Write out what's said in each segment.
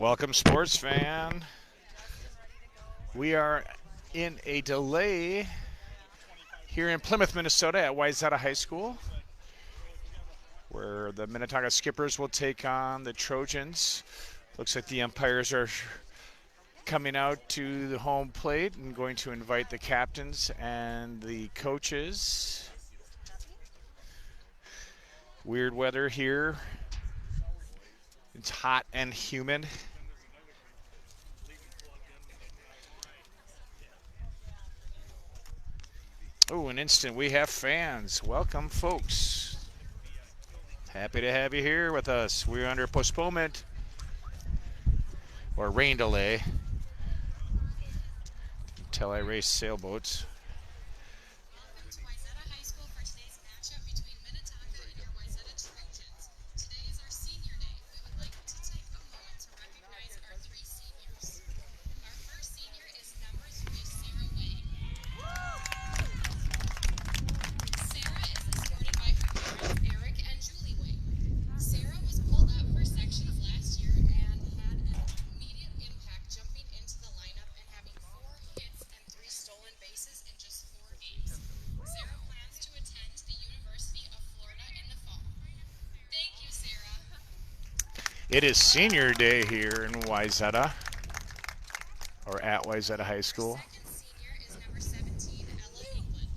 Welcome, sports fan. We are in a delay here in Plymouth, Minnesota at Wayzata High School, where the Minnetonka Skippers will take on the Trojans. Looks like the umpires are coming out to the home plate and going to invite the captains and the coaches. Weird weather here. It's hot and humid. Oh, an instant. We have fans. Welcome, folks. Happy to have you here with us. We're under postponement or rain delay until I race sailboats. Welcome to Wayzata High School for today's matchup between Minnetonka and your Wayzata Trojans. Today is our senior day. We would like to take a moment to recognize our three seniors. Our first senior is number 3, Sarah Way. Sarah is escorted by her parents, Eric and Julie Way. Sarah was pulled up for sections last year and had an immediate impact jumping into the lineup and having 4 hits and 3 stolen bases in just 4 games. Sarah plans to attend the University of Florida in the fall. Thank you, Sarah. It is senior day here in Wayzata, or at Wayzata High School. Our second senior is number 17, Ella England.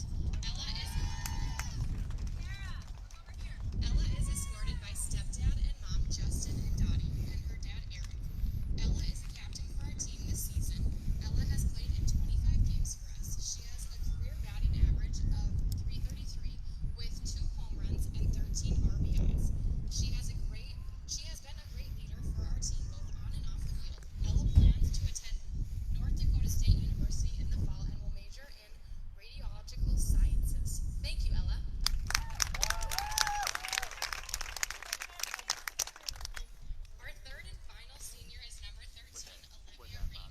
Ella is escorted by stepdad and mom, Justin and Dottie, and her dad, Eric. Ella is the captain for our team this season. Ella has played in 25 games for us. She has a career batting average of .333 with 2 home runs and 13 RBIs. She has been a great leader for our team both on and off the field. Ella plans to attend North Dakota State University in the fall and will major in radiological sciences. Thank you, Ella. Our third and final senior is number 13, Olivia Reed.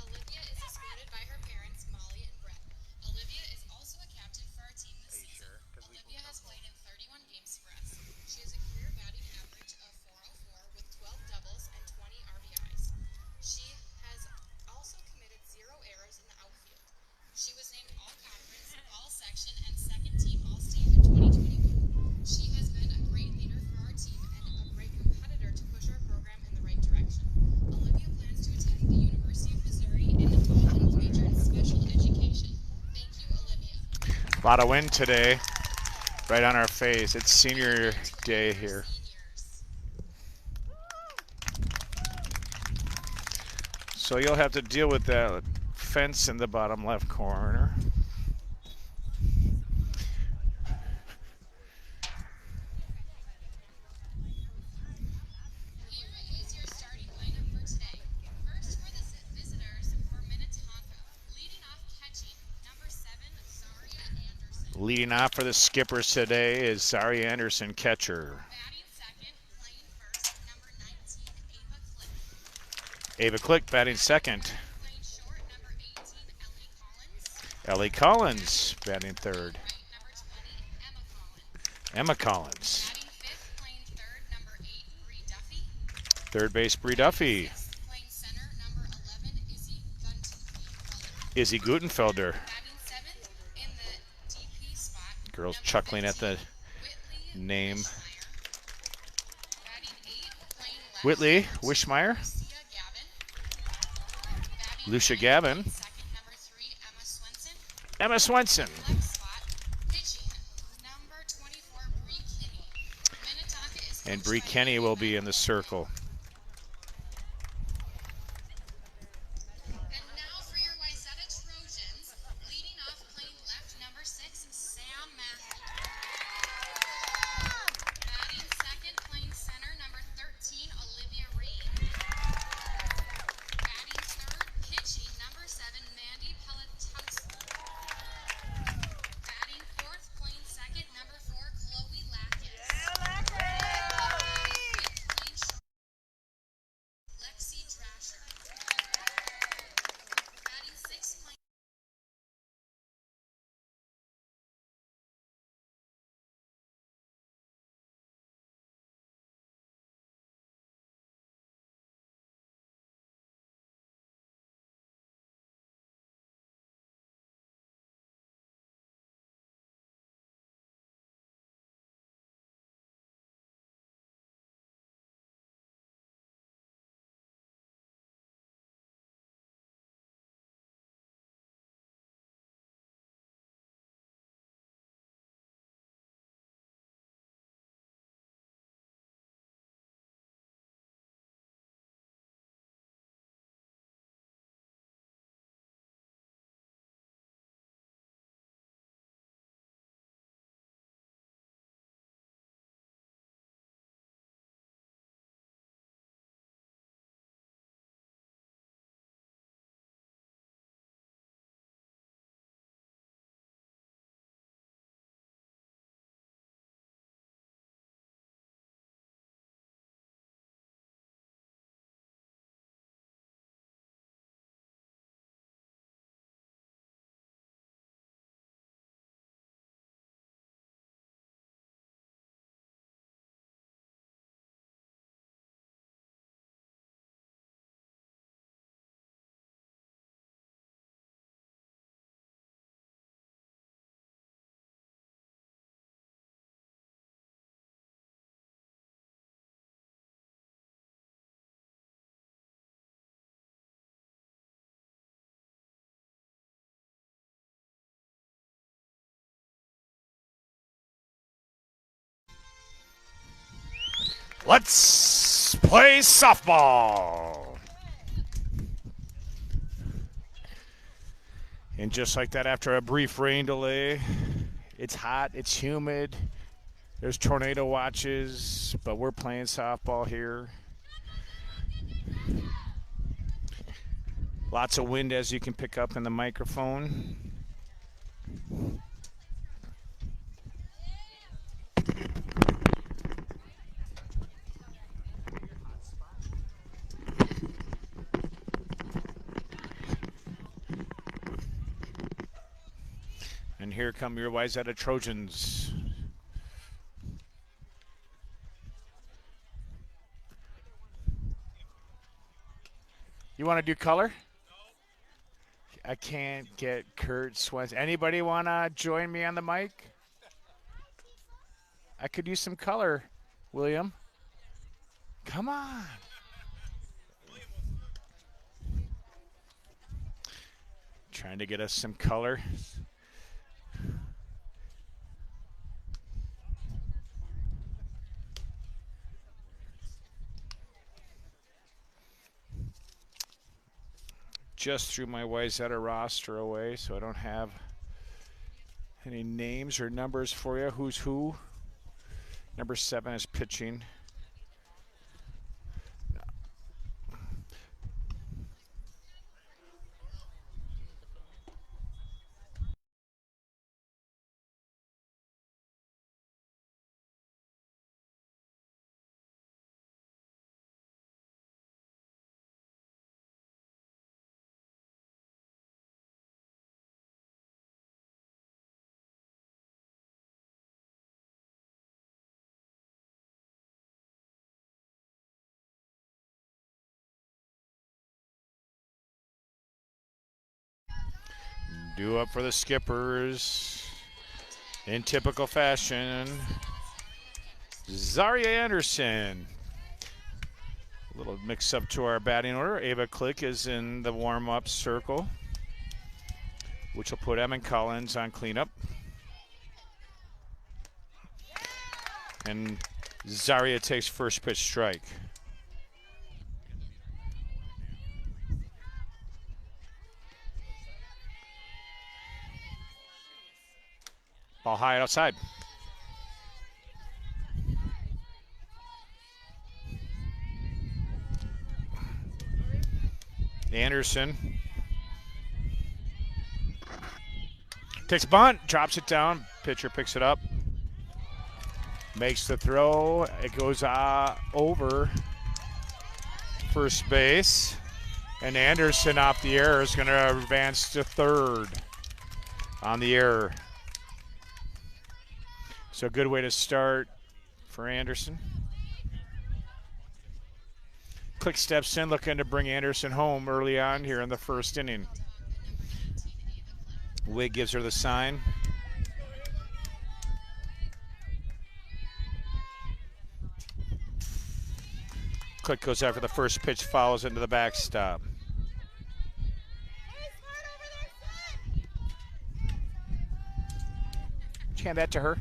Olivia is escorted by her parents, Molly and Brett. Olivia is also a captain for our team this season. Olivia has played in 31 games for us. She has a career batting average of .404 with 12 doubles and 20 RBIs. She has also committed 0 errors in the outfield. She was named All-Conference, All-Section, and Second Team All-State in 2021. She has been a great leader for our team and a great competitor to push our program in the right direction. Olivia plans to attend the University of Missouri in the fall and will major in special education. Thank you, Olivia. A lot of wind today, right on our face. It's senior day here. Seniors. So you'll have to deal with that fence in the bottom left corner. Here is your starting lineup for today. First for the visitors for Minnetonka. Leading off catching, number 7, Zaria Anderson. Leading off for the Skippers today is Zaria Anderson, catcher. Batting second, playing first, number 19, Ava Click. Ava Click batting second. Playing short, number 18, Ellie Collins. Ellie Collins batting third. Right, number 20, Emma Collins. Emma Collins. Batting fifth, playing third, number 8, Bree Duffy. Third base, Bree Duffy. Sixth, playing center, number 11, Izzy Guntenfelder. Izzy Gutenfelder. Batting seventh, in the DP spot, Girls number chuckling at 15, the Whitley name. Wishmeyer. Batting 8, playing left, Whitley number 2, Wishmeyer. Lucia Gavin. Batting Lucia ninth, Gavin. playing second, number 3, Emma Swenson. Emma Swenson. Left spot, pitching, number 24, Bree Kinney. Minnetonka is And coached Bree by Kenny will be Amy in the circle. Let's play softball. And just like that, after a brief rain delay, it's hot, it's humid, there's tornado watches, but we're playing softball here. Lots of wind, as you can pick up in the microphone. And here come your Wayzata Trojans. You want to do color? I can't get Kurt Swenson. Anybody want to join me on the mic? I could use some color, William. Come on. Trying to get us some color. Just threw my Wayzata roster away, so I don't have any names or numbers for you. Who's who? Number 7 is pitching. Due up for the Skippers. In typical fashion, Zaria Anderson. A little mix up to our batting order. Ava Click is in the warm-up circle, which will put Emmett Collins on cleanup. And Zaria takes first pitch strike. Ball high outside. Anderson takes bunt, drops it down. Pitcher picks it up, makes the throw. It goes over first base, and Anderson off the air is going to advance to third on the air. So a good way to start for Anderson. Click steps in, looking to bring Anderson home early on here in the first inning. Wig gives her the sign. Click goes after the first pitch, follows into the backstop. Hand that to her.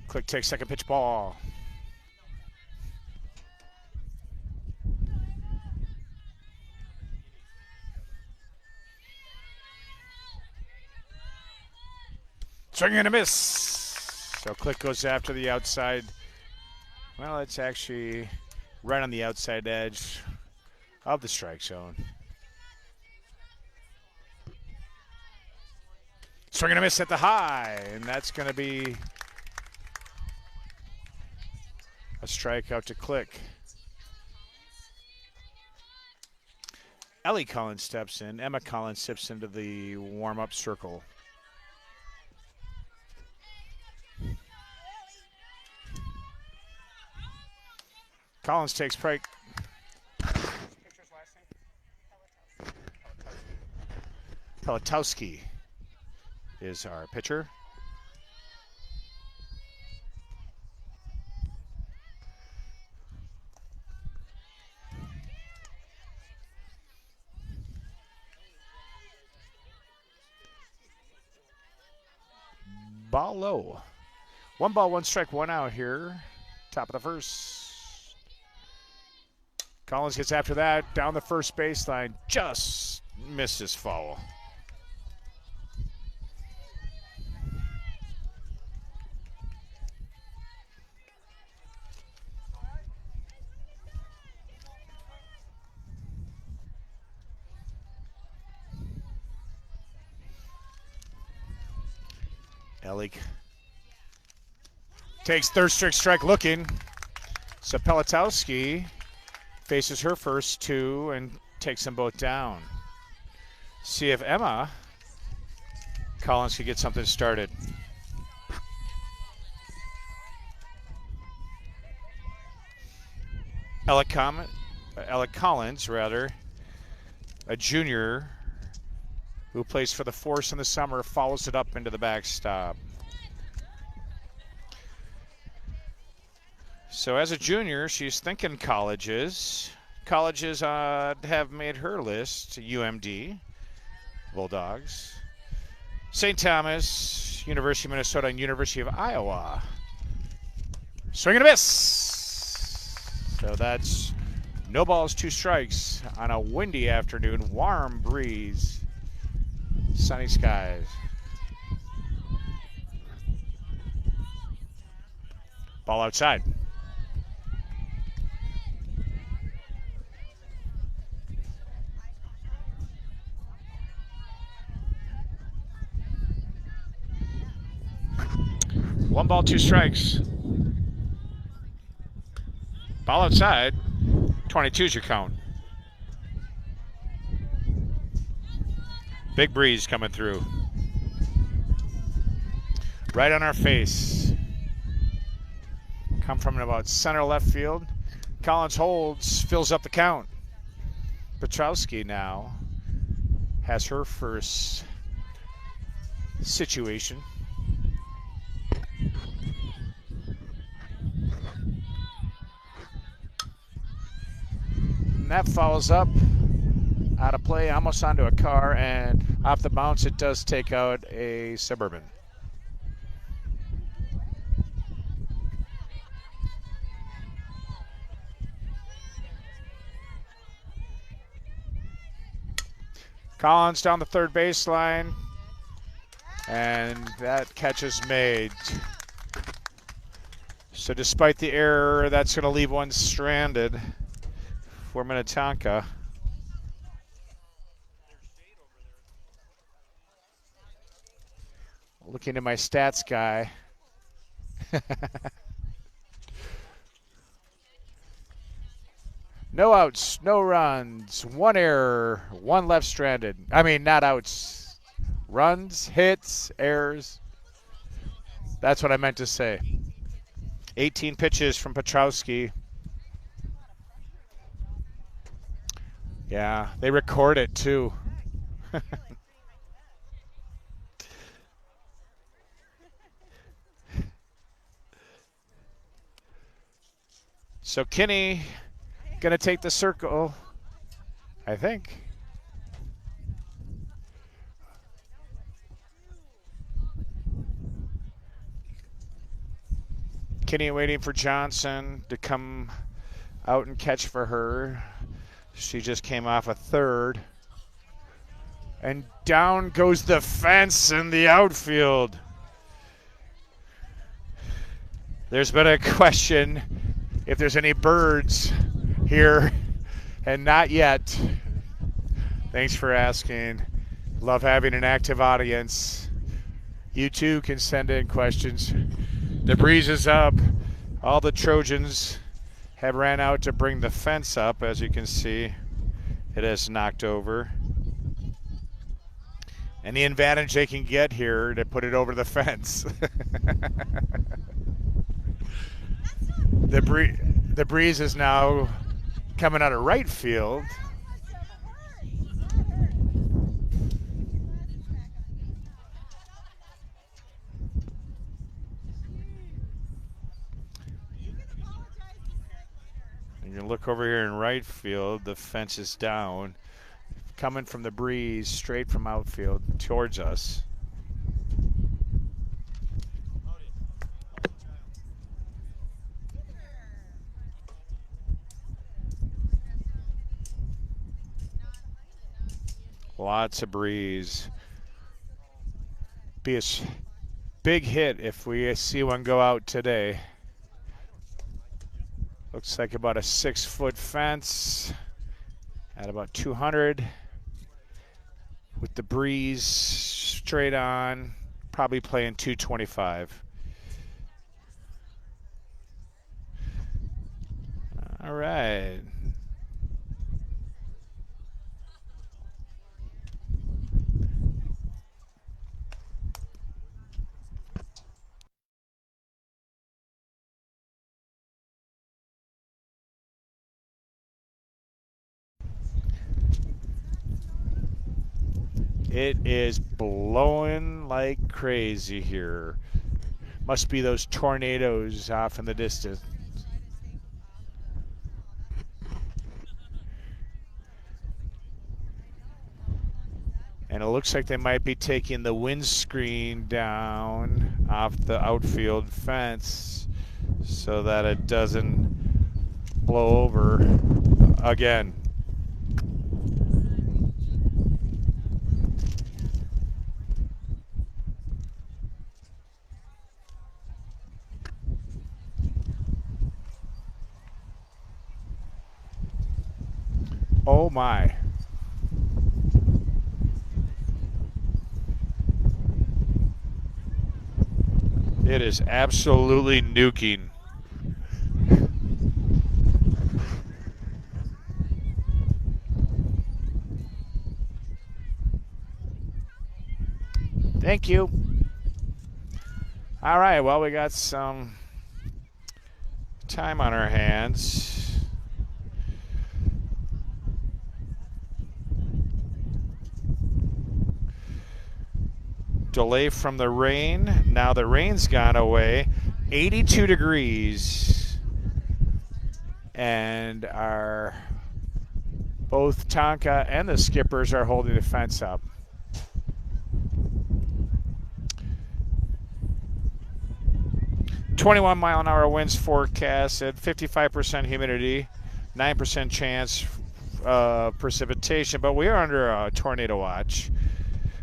Click takes second pitch, ball. Swing and a miss. So Click goes after the outside. Well, it's actually right on the outside edge of the strike zone. Swing and a miss at the high, and that's going to be a strikeout to Click. Ellie Collins steps in. Emma Collins steps into the warm-up circle. Collins takes break. Pelatowski is our pitcher. Ball low. 1 ball, 1 strike, 1 out here. Top of the first. Collins gets after that. Down the first baseline. Just misses foul. Ellie takes third strike looking. So Pelotowski faces her first 2 and takes them both down. See if Emma Collins can get something started. Ella Collins, a junior who plays for the Force in the summer, follows it up into the backstop. So as a junior, she's thinking colleges. Colleges have made her list: UMD, Bulldogs, St. Thomas, University of Minnesota, and University of Iowa. Swing and a miss. So that's no balls, 2 strikes on a windy afternoon, warm breeze. Sunny skies. Ball outside. One ball, 2 strikes. Ball outside. 22 is your count. Big breeze coming through. Right on our face. Come from about center left field. Collins holds, fills up the count. Petrowski now has her first situation. And that follows up. Out of play, almost onto a car, and off the bounce, it does take out a Suburban. Collins down the third baseline, and that catch is made. So despite the error, that's going to leave one stranded for Minnetonka. Looking at my stats guy. No outs, no runs, 1 error, 1 left stranded. I mean, not outs. Runs, hits, errors. That's what I meant to say. 18 pitches from Petrowski. Yeah, they record it too. So Kinney gonna take the circle, I think. Kinney waiting for Johnson to come out and catch for her. She just came off a third. And down goes the fence in the outfield. There's been a question if there's any birds here, and not yet. Thanks for asking. Love having an active audience. You too can send in questions. The breeze is up. All the Trojans have ran out to bring the fence up. As you can see, it has knocked over. Any advantage they can get here to put it over the fence. The breeze is now coming out of right field. You can look over here in right field. The fence is down, coming from the breeze straight from outfield towards us. Lots of breeze. Be a big hit if we see one go out today. Looks like about a 6-foot fence at about 200 with the breeze straight on, probably playing 225. All right. It is blowing like crazy here. Must be those tornadoes off in the distance. And it looks like they might be taking the windscreen down off the outfield fence so that it doesn't blow over again. Oh my. It is absolutely nuking. Thank you. All right, well, we got some time on our hands. Delay from the rain. Now the rain's gone away. 82 degrees. And our both Tonka and the skippers are holding the fence up. "21-mile-an-hour winds forecasted, 55% humidity, 9% chance of precipitation," but we are under a tornado watch,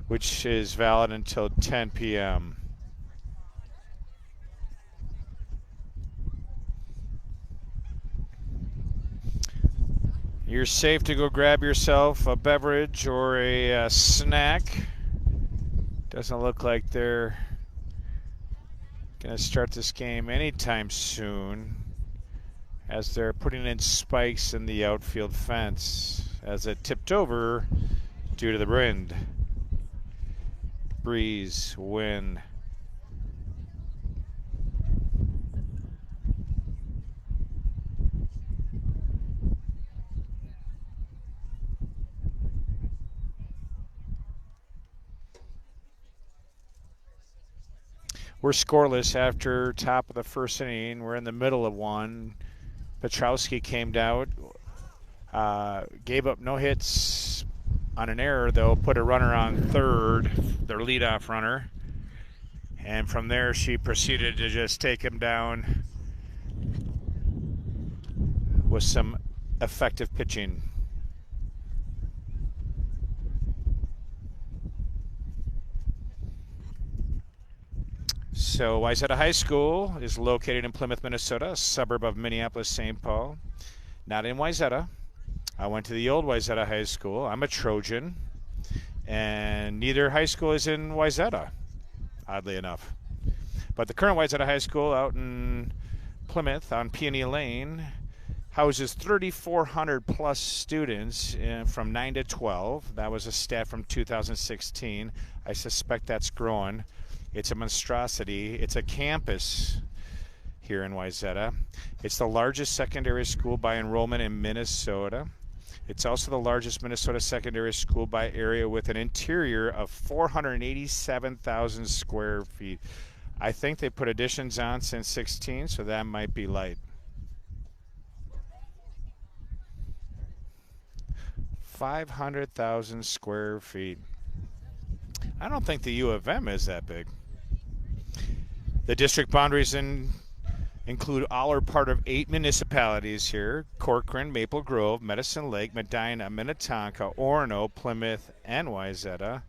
which is valid until 10 p.m. You're safe to go grab yourself a beverage or a snack. Doesn't look like they're going to start this game anytime soon, as they're putting in spikes in the outfield fence as it tipped over due to the wind, breeze, wind. We're scoreless after top of the first inning. We're in the middle of one. Petrowski came out, gave up no hits on an error, though, put a runner on third, their leadoff runner. And from there, she proceeded to just take him down with some effective pitching. So Wayzata High School is located in Plymouth, Minnesota, a suburb of Minneapolis, St. Paul. Not in Wayzata. I went to the old Wayzata High School. I'm a Trojan. And neither high school is in Wayzata, oddly enough. But the current Wayzata High School out in Plymouth on Peony Lane houses 3,400 plus students from 9 to 12. That was a stat from 2016. I suspect that's growing. It's a monstrosity. It's a campus here in Wayzata. It's the largest secondary school by enrollment in Minnesota. It's also the largest Minnesota secondary school by area with an interior of 487,000 square feet. I think they put additions on since 16, so that might be light. 500,000 square feet. I don't think the U of M is that big. The district boundaries include all or part of 8 municipalities here: Corcoran, Maple Grove, Medicine Lake, Medina, Minnetonka, Orono, Plymouth, and Wayzata.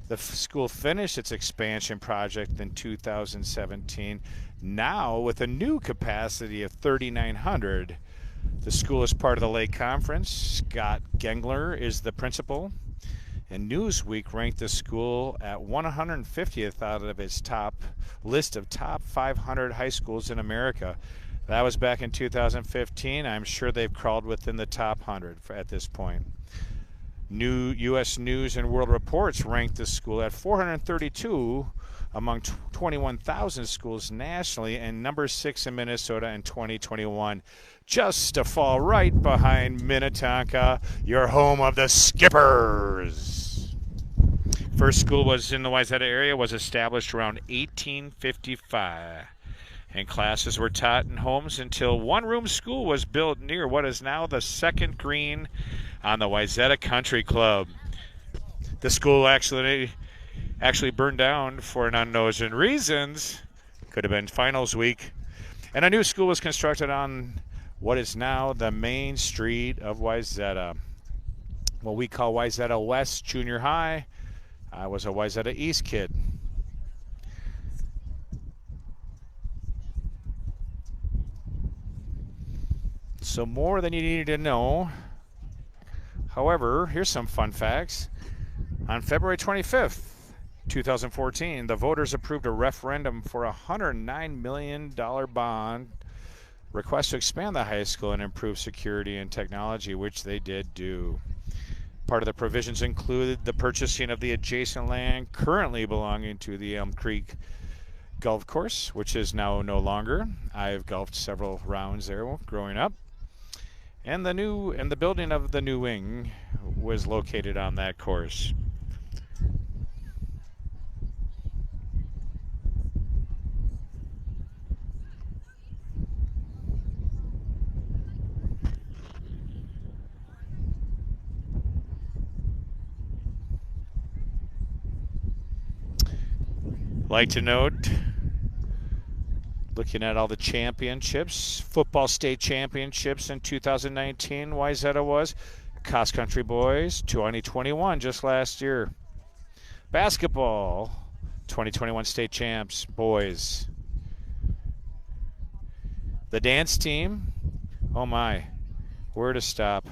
The school finished its expansion project in 2017, now with a new capacity of 3,900. The school is part of the Lake Conference. Scott Gengler is the principal, and Newsweek ranked the school at 150th out of its top list of top 500 high schools in America. That was back in 2015. I'm sure they've crawled within the top 100 at this point. New U.S. News and World Reports ranked the school at 432 among 21,000 schools nationally and number 6 in Minnesota in 2021, just to fall right behind Minnetonka, your home of the Skippers. First school was in the Wayzata area, was established around 1855, and classes were taught in homes until one-room school was built near what is now the second green on the Wayzata Country Club. The school actually burned down for an unknown reasons. Could have been finals week. And a new school was constructed on what is now the main street of Wayzata, what we call Wayzata West Junior High. I was a Wayzata East kid. So more than you needed to know. However, here's some fun facts. On February 25th, 2014, the voters approved a referendum for a $109 million bond request to expand the high school and improve security and technology, which they did do. Part of the provisions included the purchasing of the adjacent land currently belonging to the Elm Creek Golf Course, which is now no longer. I've golfed several rounds there growing up. And the building of the new wing was located on that course. Like to note, looking at all the championships, football state championships in 2019, Wayzata was. Cross country boys, 2021, just last year. Basketball, 2021 state champs, boys. The dance team, oh my, where to stop.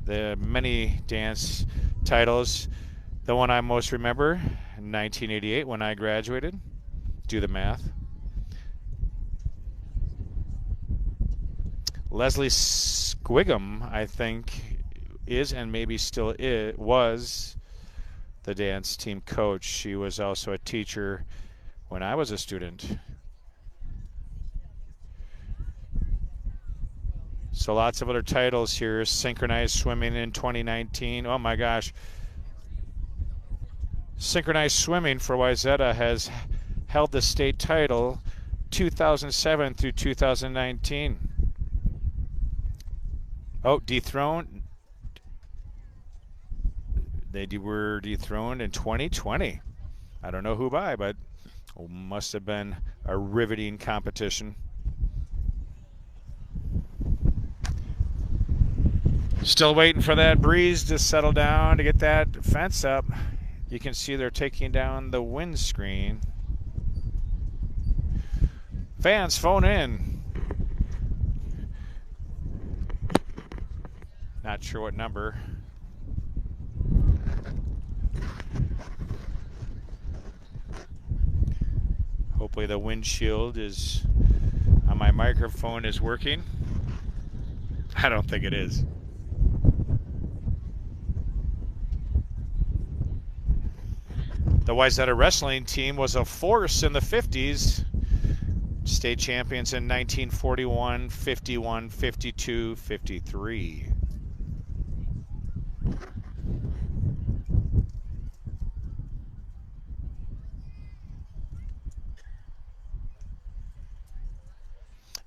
The many dance titles. The one I most remember, 1988 when I graduated. Do the math. Leslie Squigum, I think, is and maybe still was the dance team coach. She was also a teacher when I was a student. So lots of other titles here. Synchronized swimming in 2019. Oh my gosh. Synchronized swimming for Wayzata has held the state title 2007 through 2019. Oh, dethroned. They were dethroned in 2020. I don't know who by, but must have been a riveting competition. Still waiting for that breeze to settle down to get that fence up. You can see they're taking down the windscreen. Fans, phone in. Not sure what number. Hopefully the windshield is on my microphone is working. I don't think it is. The Wayzata wrestling team was a force in the 50s. State champions in 1941, 51, 52, 53.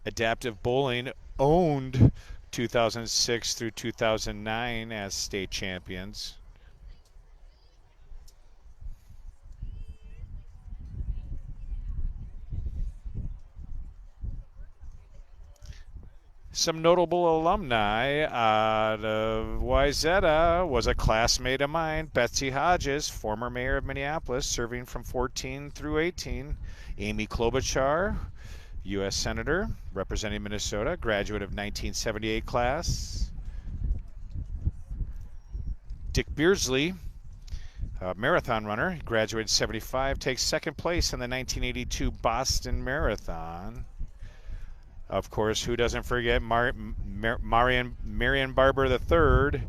Adaptive Bowling owned 2006 through 2009 as state champions. Some notable alumni out of Wayzata was a classmate of mine, Betsy Hodges, former mayor of Minneapolis, serving from 14 through 18. Amy Klobuchar, U.S. Senator, representing Minnesota, graduate of 1978 class. Dick Beardsley, a marathon runner, graduated 75, takes second place in the 1982 Boston Marathon. Of course, who doesn't forget Marion Barber III,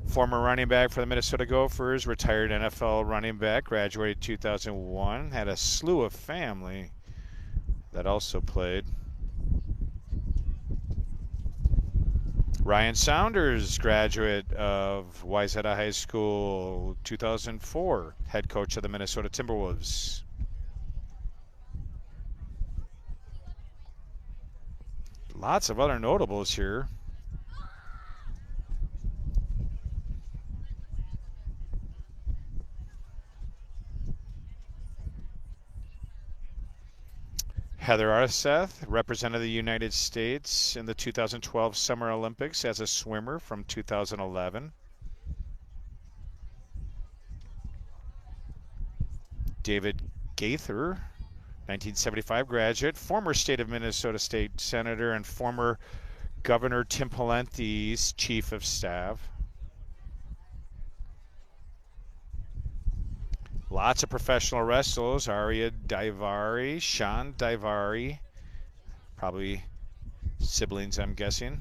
former running back for the Minnesota Gophers, retired NFL running back, graduated 2001, had a slew of family that also played. Ryan Saunders, graduate of Wayzata High School, 2004, head coach of the Minnesota Timberwolves. Lots of other notables here. Heather Arseth represented the United States in the 2012 Summer Olympics as a swimmer from 2011. David Gaither, 1975 graduate, former state of Minnesota State Senator and former Governor Tim Pawlenty's chief of staff. Lots of professional wrestlers, Arya Daivari, Sean Daivari, probably siblings, I'm guessing.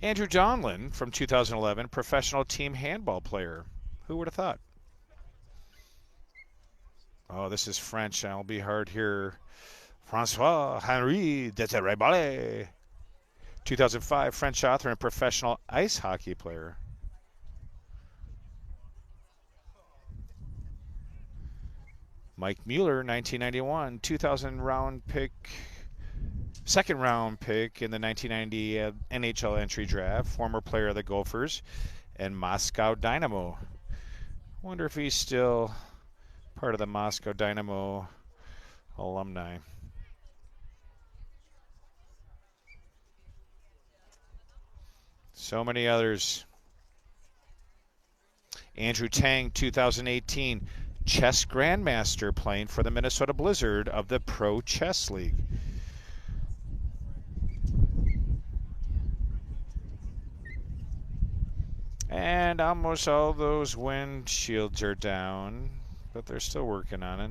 Andrew Donlin from 2011, professional team handball player. Who would have thought? Oh, this is French. I'll be hard here. François-Henri Deterrebale, 2005, French author and professional ice hockey player. Mike Mueller, 1991, 2000 round pick, second round pick in the 1990 NHL entry draft, former player of the Gophers and Moscow Dynamo. Wonder if he's still part of the Moscow Dynamo alumni. So many others. Andrew Tang, 2018, chess grandmaster playing for the Minnesota Blizzard of the Pro Chess League. And almost all those windshields are down, but they're still working on it.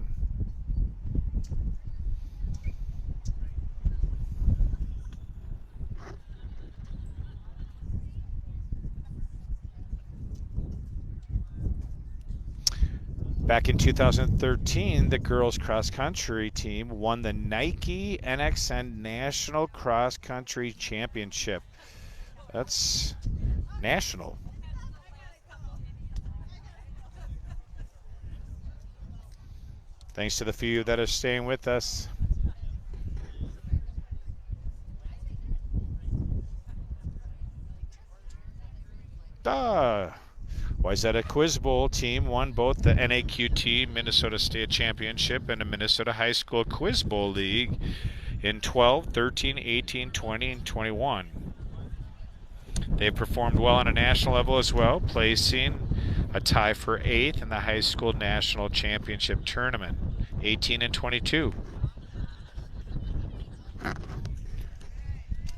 Back in 2013, the girls cross country team won the Nike NXN National Cross Country Championship. That's national. Thanks to the few that are staying with us. Wayzata Quiz Bowl team won both the NAQT Minnesota State Championship and the Minnesota High School Quiz Bowl League in 12, 13, 18, 20, and 21. They performed well on a national level as well, placing a tie for 8th in the high school national championship tournament, 18 and 22.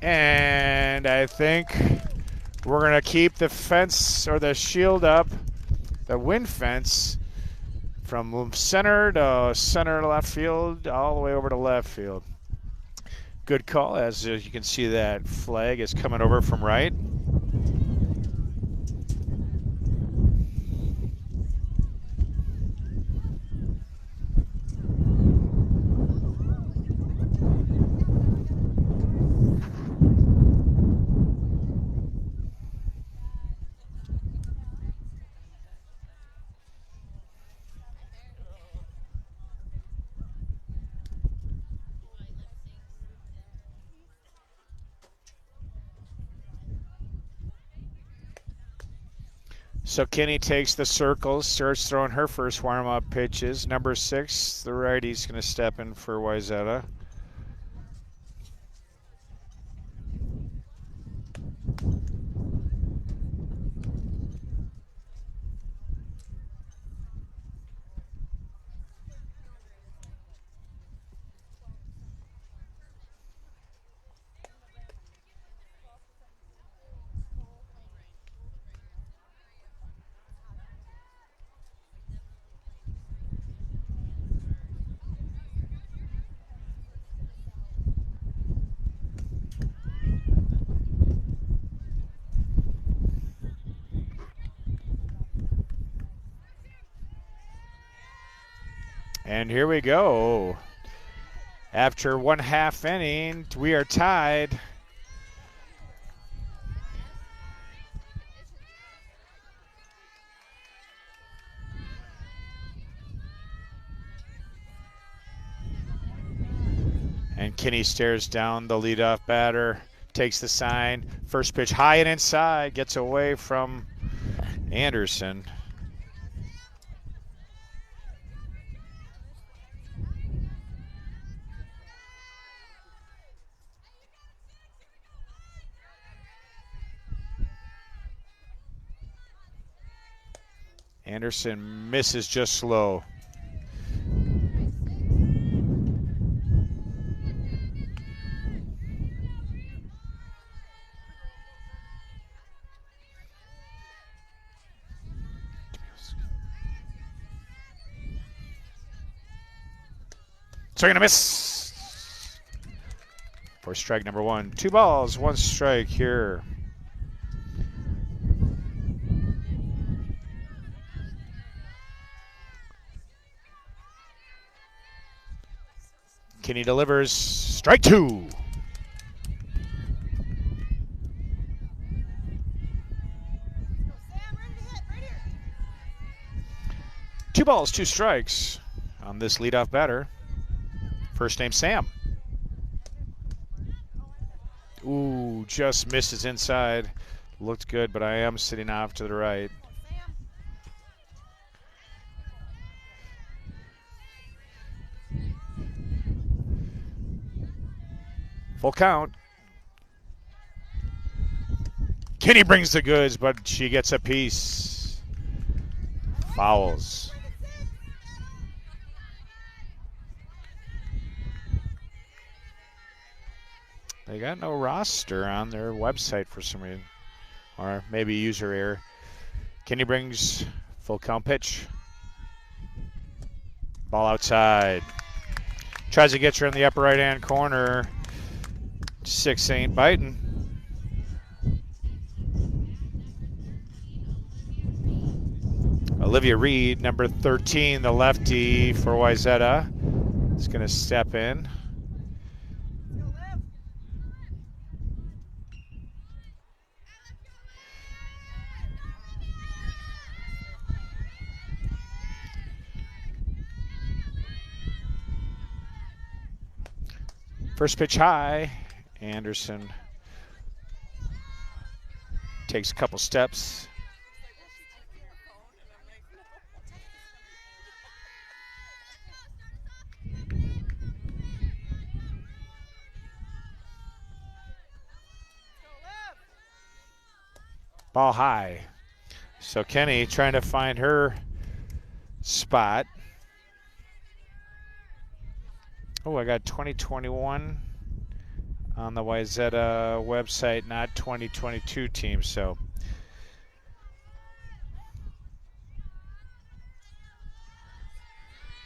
And I think we're going to keep the fence or the shield up, the wind fence, from center to center left field all the way over to left field. Good call, as you can see that flag is coming over from right. So Kenny takes the circles, starts throwing her first warm-up pitches. Number 6, the righty's going to step in for Wayzata. And here we go. After 1/2 inning, we are tied. And Kinney stares down the leadoff batter, takes the sign. First pitch high and inside, gets away from Anderson. Anderson misses just slow. Swing and a miss. For strike number 1. 2 balls, 1 strike here. Kinney delivers. Strike 2. Two balls, 2 strikes on this leadoff batter. First name Sam. Ooh, just misses inside. Looked good, but I am sitting off to the right. Full count. Kinney brings the goods, but she gets a piece. Fouls. They got no roster on their website for some reason. Or maybe user error. Kinney brings full count pitch. Ball outside. Tries to get her in the upper right hand corner. 6 ain't biting. Olivia Reed, number 13, the lefty for Wayzata, is going to step in. First pitch high. Anderson takes a couple steps. Ball high. So Kenny trying to find her spot. Oh, I got 2021 on the Wayzata website, not 2022 team. So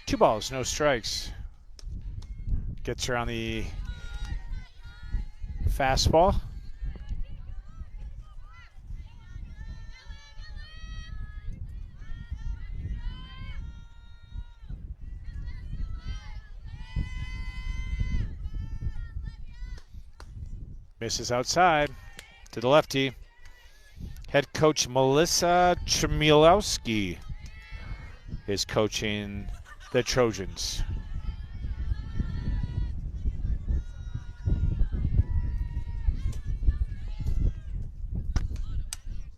two balls, no strikes. Gets her on the fastball. Misses outside to the lefty. Head coach Melissa Chmielowski is coaching the Trojans.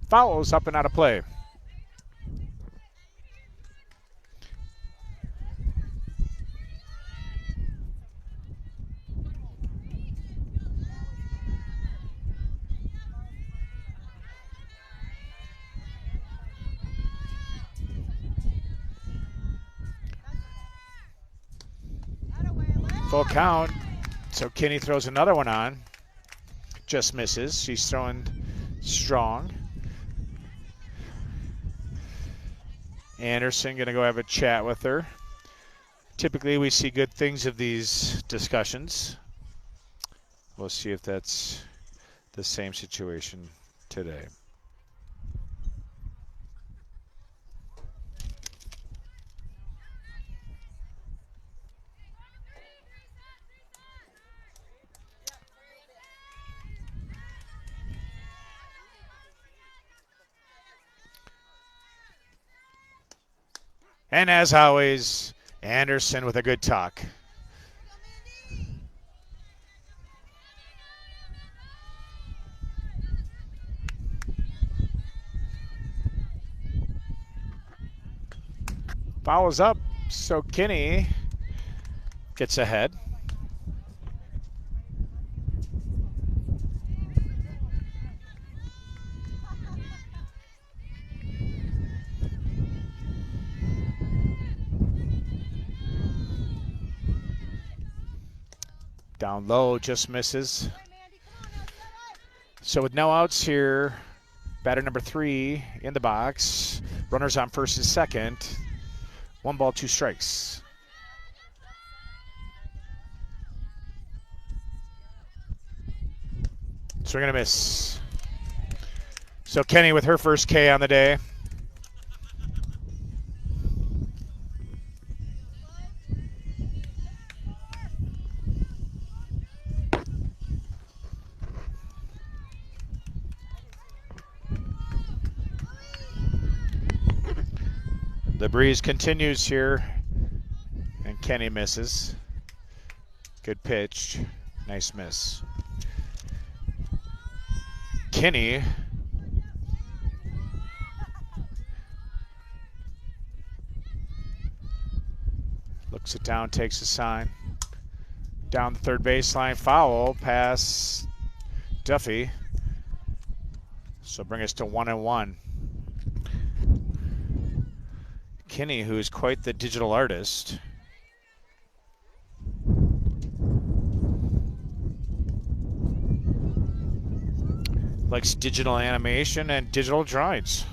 Fouls up and out of play. Full count. So Kinney throws another one on. Just misses. She's throwing strong. Anderson going to go have a chat with her. Typically we see good things of these discussions. We'll see if that's the same situation today. And as always, Anderson with a good talk. Follows up, so Kinney gets ahead. Down low, just misses. So with no outs here, batter number 3 in the box. Runners on first and second. 1 ball, 2 strikes. Swing and a miss. So Kenny with her first K on the day. The breeze continues here, and Kenny misses. Good pitch, nice miss. Kenny looks it down, takes a sign. Down the third baseline, foul, pass Duffy. So bring us to 1-1. Kenny, who's quite the digital artist. Likes digital animation and digital drawings,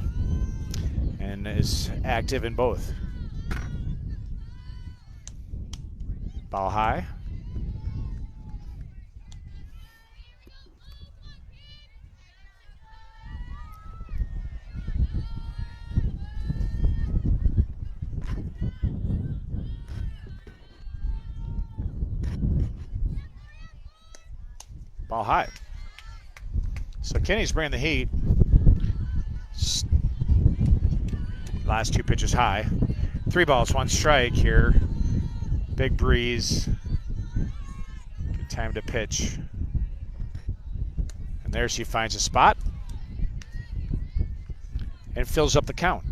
and is active in both. Ball high. Ball high. So Kenny's bringing the heat. Last 2 pitches high. 3 balls, 1 strike here. Big breeze. Good time to pitch. And there she finds a spot and fills up the count.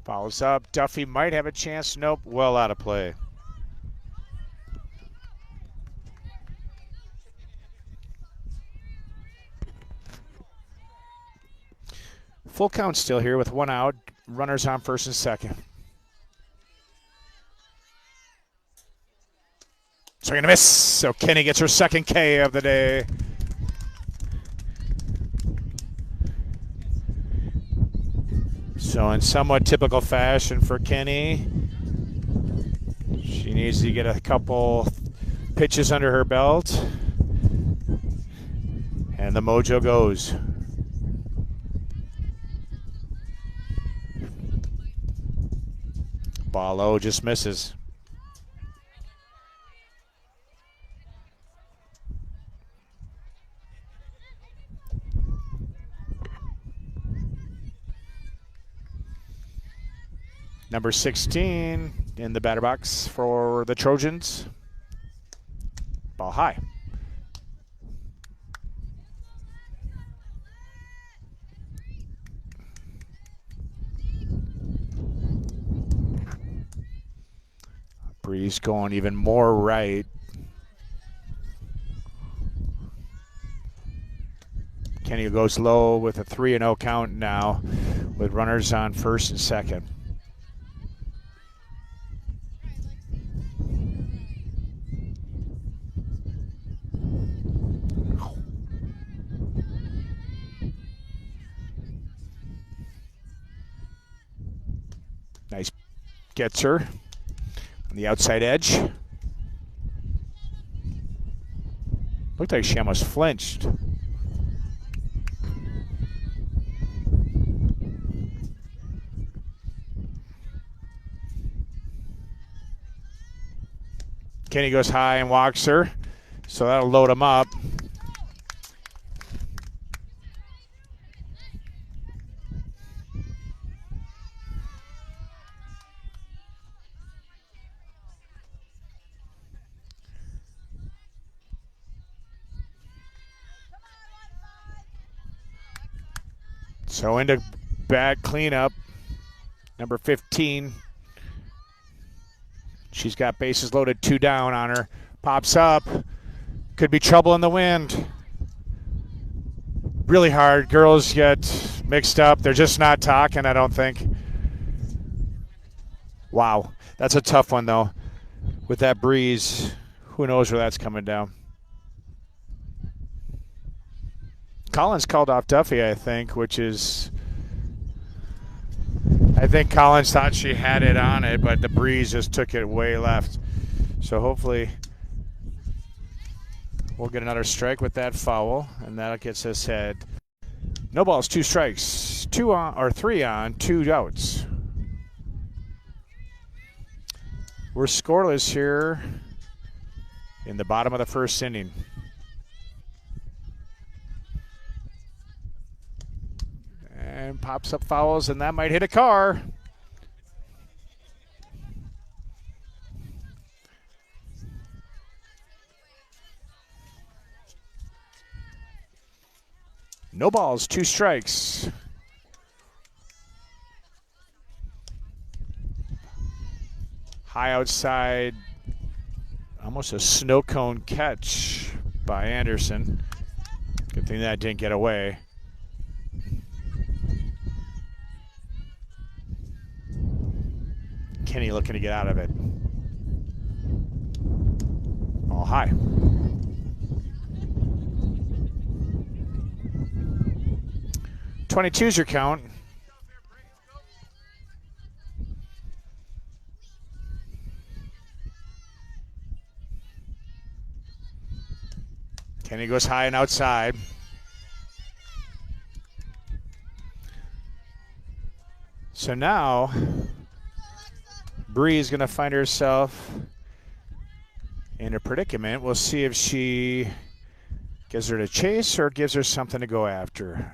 Follows up. Duffy might have a chance. Nope. Well out of play. Full count still here with 1 out. Runners on first and second. Swing and a miss. So Kenny gets her second K of the day. So in somewhat typical fashion for Kenny, she needs to get a couple pitches under her belt. And the mojo goes. Ball low, just misses. Number 16 in the batter box for the Trojans. Ball high. Breeze going even more right. Kenny goes low with a 3-0 count now with runners on first and second. Nice, gets her on the outside edge. Looked like she almost flinched. Kenny goes high and walks her, so that'll load him up. So into back cleanup, number 15. She's got bases loaded, 2 down on her. Pops up. Could be trouble in the wind. Really hard. Girls get mixed up. They're just not talking, I don't think. Wow. That's a tough one, though. With that breeze, who knows where that's coming down. Collins called off Duffy, I think, which is... I think Collins thought she had it on it, but the breeze just took it way left. So hopefully we'll get another strike with that foul, and that gets us at no balls, 2 strikes, 2 on or 3 on, 2 outs. We're scoreless here in the bottom of the first inning. And pops up fouls, and that might hit a car. No balls, 2 strikes. High outside, almost a snow cone catch by Anderson. Good thing that didn't get away. Kenny looking to get out of it. Ball high. .22's your count. Kenny goes high and outside. So now Bree is going to find herself in a predicament. We'll see if she gives her to chase or gives her something to go after.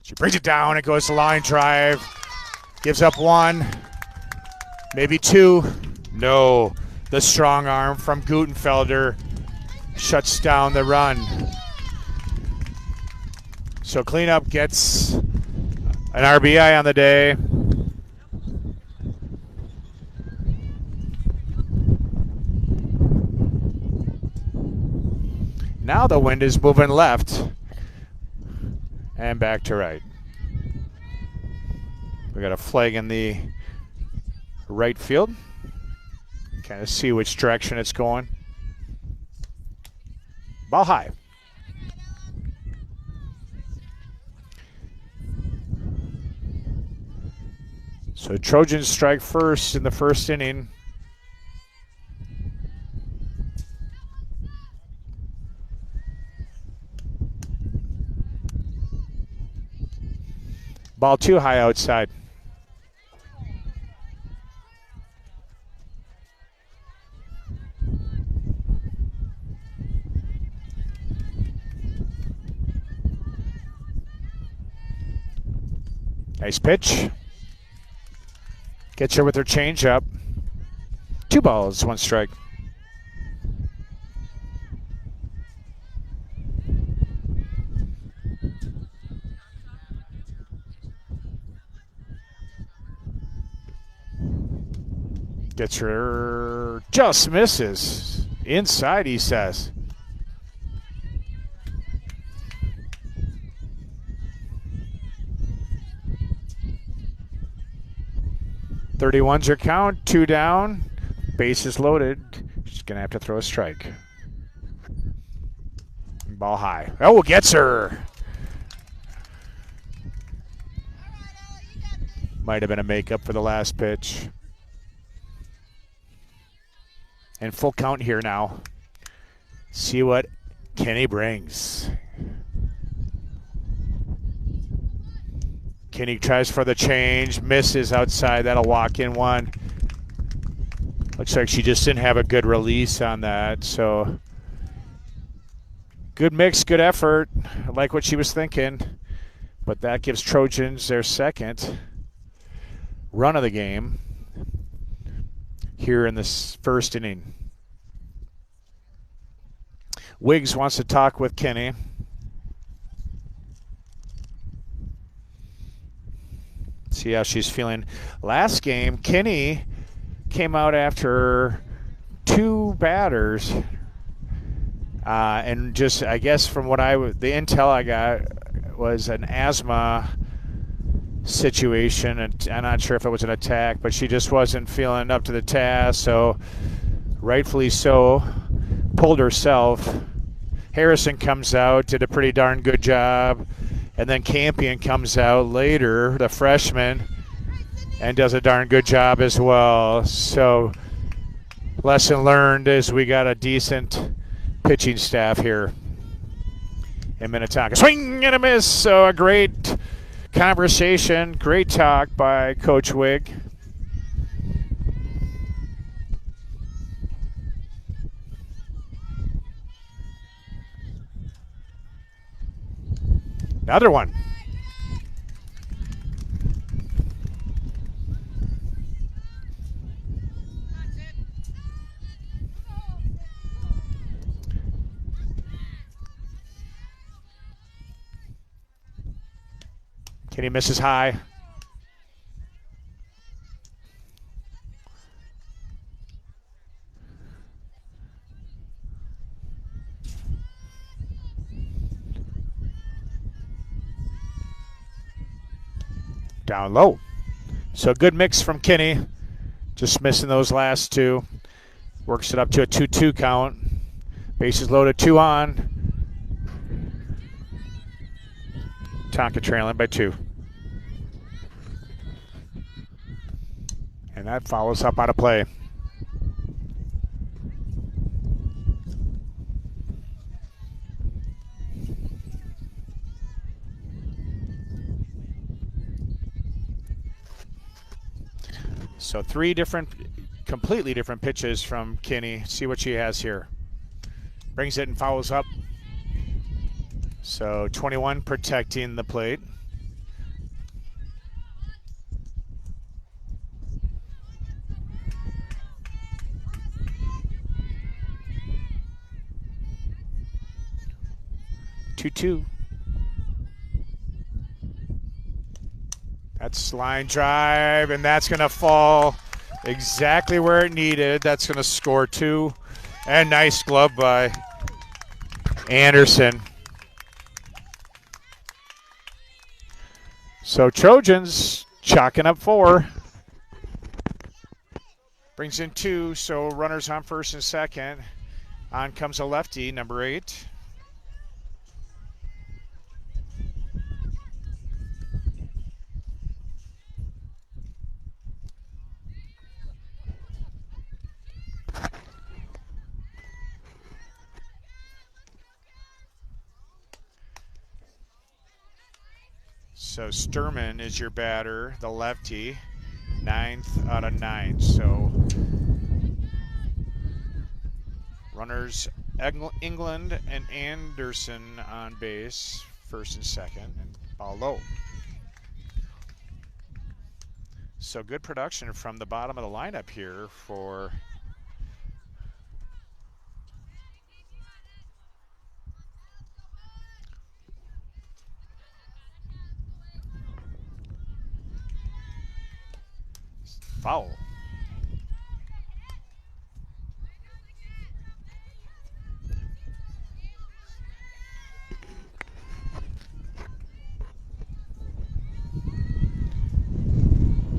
She brings it down. It goes to line drive. Gives up 1, maybe 2. No. The strong arm from Gutenfelder shuts down the run. So cleanup gets an RBI on the day. Now the wind is moving left and back to right. We got a flag in the right field. Kind of see which direction it's going. Ball high. So Trojans strike first in the first inning. Ball 2 high outside. Nice pitch. Gets her with her changeup. 2 balls, 1 strike. Gets her, just misses. Inside, he says. .31's your count, 2 down, bases loaded. She's gonna have to throw a strike. Ball high. Oh, gets her. Might have been a makeup for the last pitch. And full count here now. See what Kenny brings. Kenny tries for the change, misses outside. That'll walk in 1. Looks like she just didn't have a good release on that. So good mix, good effort. I like what she was thinking. But that gives Trojans their second run of the game here in this first inning. Wiggs wants to talk with Kenny. See how she's feeling. Last game, Kenny came out after 2 batters. And just, I guess from what the intel I got was an asthma situation. And I'm not sure if it was an attack, but she just wasn't feeling up to the task. So rightfully so, pulled herself. Harrison comes out, did a pretty darn good job. And then Campion comes out later, the freshman, and does a darn good job as well. So lesson learned is we got a decent pitching staff here in Minnetonka. Swing and a miss. So a great conversation, great talk by Coach Wigg. Another one. Kenny misses high. Down low. So good mix from Kenny. Just missing those last 2. Works it up to a 2-2 count. Bases loaded, 2 on. Tonka trailing by 2. And that follows up out of play. So 3 completely different pitches from Kenny. See what she has here. Brings it and fouls up. So 21 protecting the plate. Two. That's line drive, and that's going to fall exactly where it needed. That's going to score 2. And nice glove by Anderson. So Trojans chalking up 4. Brings in 2, so runners on first and second. On comes a lefty, number 8. So Sturman is your batter, the lefty, 9th out of 9. So runners England and Anderson on base, first and second, and ball low. So good production from the bottom of the lineup here for foul.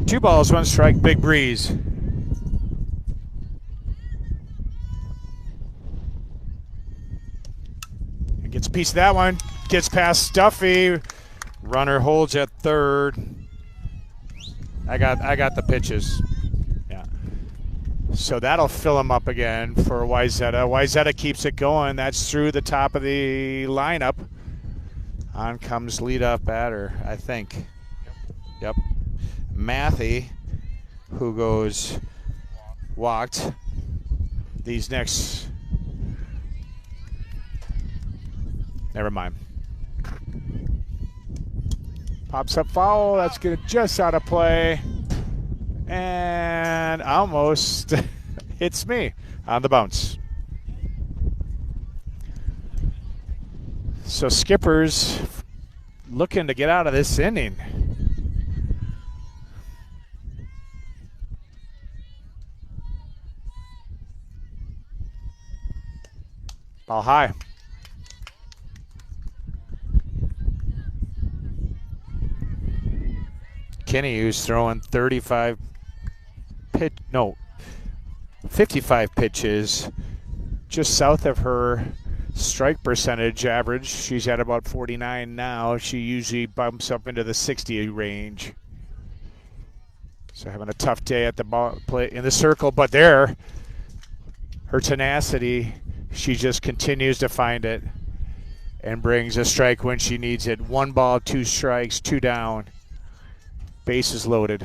Two balls, 1 strike, big breeze. And gets a piece of that one, gets past Stuffy. Runner holds at third. I got the pitches. Yeah. So that'll fill him up again for Wayzata. Wayzata keeps it going. That's through the top of the lineup. On comes leadoff batter, I think. Yep. Mathy, who goes walked these next. Never mind. Pops up foul. That's going to just out of play. And almost hits me on the bounce. So Skippers looking to get out of this inning. Ball high. Kenny, who's throwing 55 55 pitches, just south of her strike percentage average. She's at about 49 now. She usually bumps up into the 60 range. So having a tough day at the ball play in the circle, but there, her tenacity, she just continues to find it and brings a strike when she needs it. 1 ball, 2 strikes, 2 down. Bases loaded.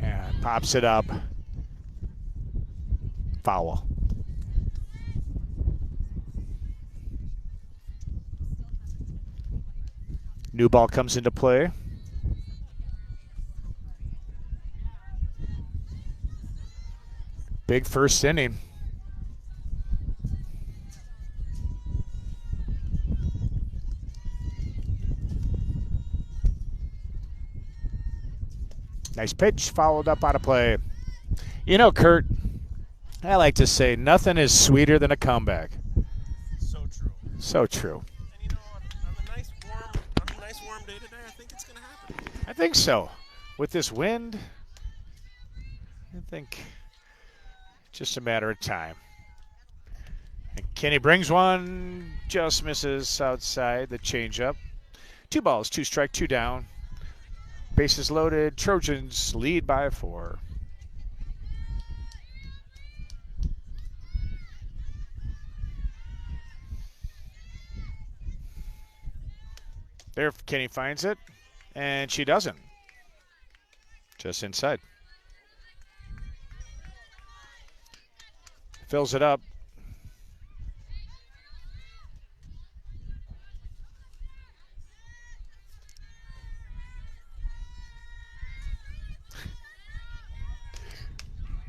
And pops it up. Foul. New ball comes into play. Big first inning. Nice pitch, followed up out of play. You know, Kurt, I like to say nothing is sweeter than a comeback. So true. So true. And you know, on a nice warm day today, I think it's going to happen. I think so. With this wind, I think just a matter of time. And Kenny brings one, just misses outside the changeup. 2 balls, 2 strike, 2 down. Bases loaded. Trojans lead by 4. There, Kenny finds it, and she doesn't. Just inside. Fills it up.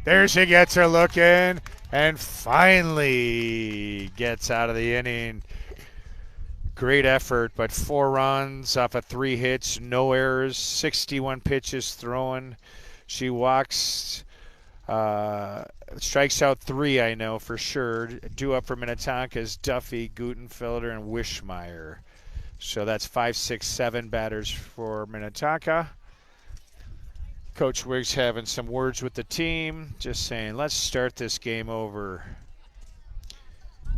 There she gets her looking, and finally gets out of the inning. Great effort, but 4 runs off of 3 hits, no errors, 61 pitches thrown. She walks, strikes out 3, I know for sure. Due up for Minnetonka is Duffy, Gutenfelder, and Wishmeyer. So that's 5, 6, 7 batters for Minnetonka. Coach Wiggs having some words with the team, just saying, let's start this game over.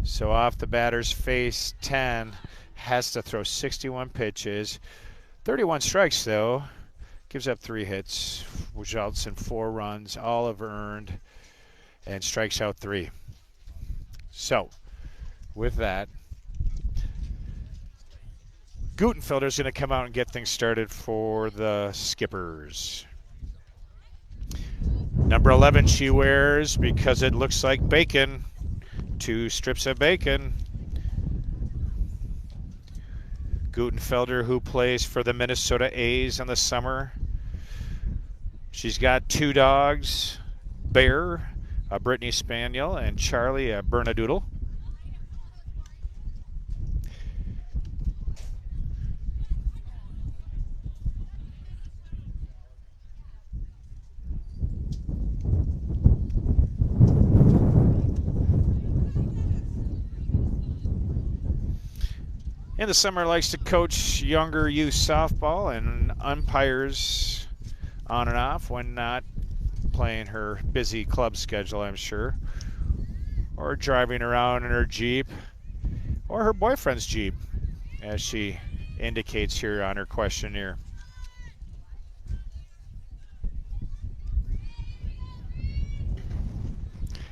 So off the batter's face, 10, has to throw 61 pitches. 31 strikes, though. Gives up 3 hits, results in 4 runs, all have earned, and strikes out 3. So, with that, Gutenfelder's going to come out and get things started for the Skippers. Number 11 she wears because it looks like bacon. 2 strips of bacon. Gutenfelder, who plays for the Minnesota A's in the summer. She's got 2 dogs, Bear, a Brittany Spaniel, and Charlie, a Bernedoodle. In the summer, likes to coach younger youth softball and umpires on and off when not playing her busy club schedule, I'm sure. Or driving around in her Jeep. Or her boyfriend's Jeep, as she indicates here on her questionnaire.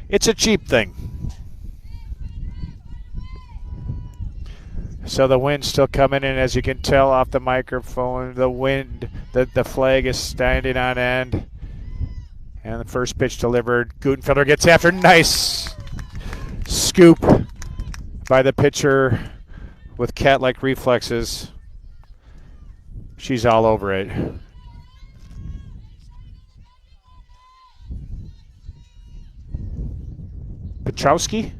It's a cheap thing. So the wind's still coming in, as you can tell off the microphone. The wind, the flag is standing on end. And the first pitch delivered. Gutenfelder gets after. Nice scoop by the pitcher with cat-like reflexes. She's all over it. Petrowski?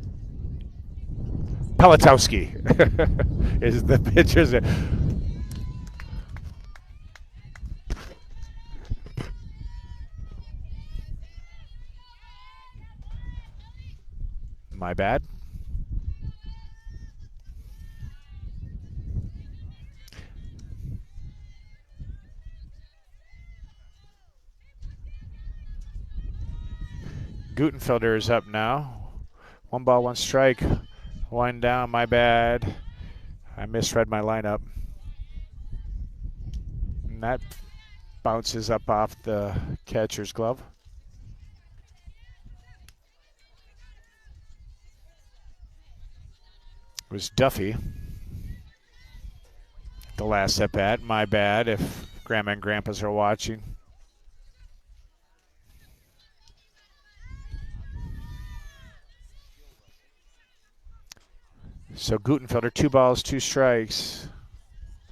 Palatowski is the pitcher's. My bad. Gutenfelder is up now. 1 ball, 1 strike. 1 down, my bad. I misread my lineup. And that bounces up off the catcher's glove. It was Duffy. The last at bat, my bad if Grandma and Grandpas are watching. So Gutenfelder, 2 balls, 2 strikes.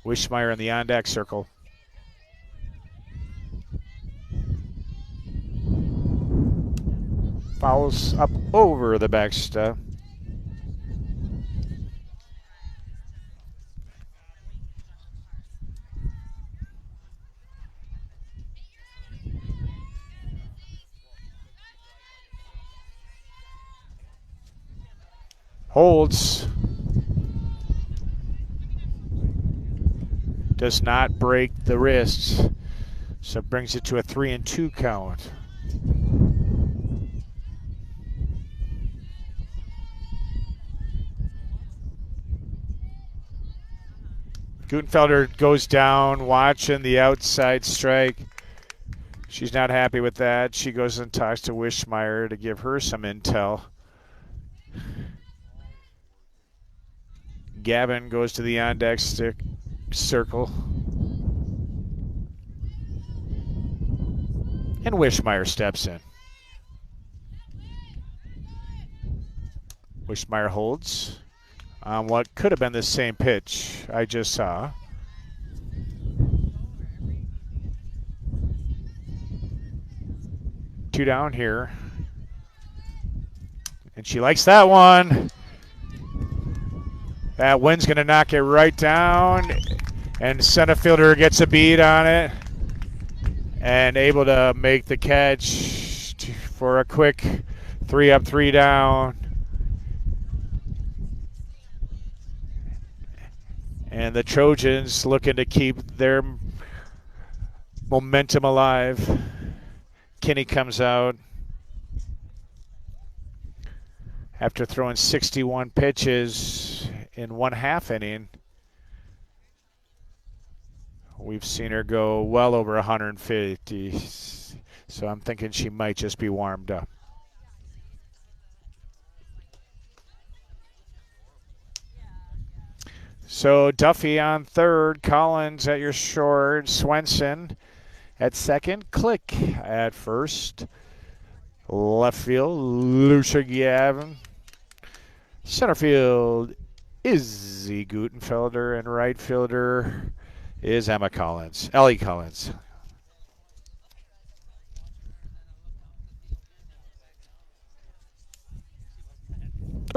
Wishmeyer in the on-deck circle. Fouls up over the backstop. Holds. Does not break the wrists. So brings it to a 3-2 count. Gutenfelder goes down, watching the outside strike. She's not happy with that. She goes and talks to Wishmeyer to give her some intel. Gavin goes to the on-deck circle. And Wishmeyer steps in. Wishmeyer holds on what could have been the same pitch I just saw. Two down here. And she likes that one. That wind's going to knock it right down. And center fielder gets a beat on it. And able to make the catch for a quick 3 up, 3 down. And the Trojans looking to keep their momentum alive. Kinney comes out after throwing 61 pitches in 1/2 inning. We've seen her go well over 150, so I'm thinking she might just be warmed up. So Duffy on third, Collins at your short, Swenson at second, Click at first, left field, Lucia Gavin, center field, Izzy Gutenfelder, and right fielder is Ellie Collins.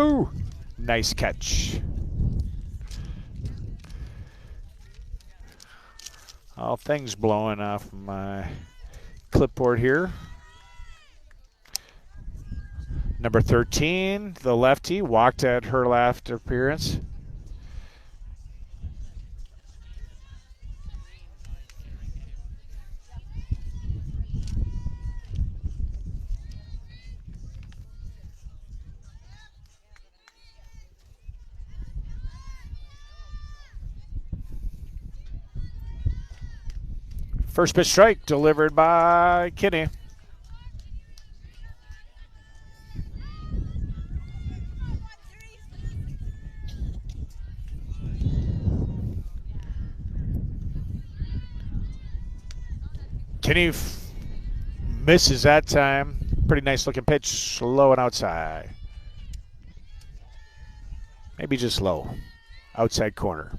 Ooh, nice catch. All things blowing off my clipboard here. Number 13, the lefty, walked at her last appearance. First pitch strike delivered by Kinney. Kinney misses that time. Pretty nice looking pitch, low and outside. Maybe just low. Outside corner.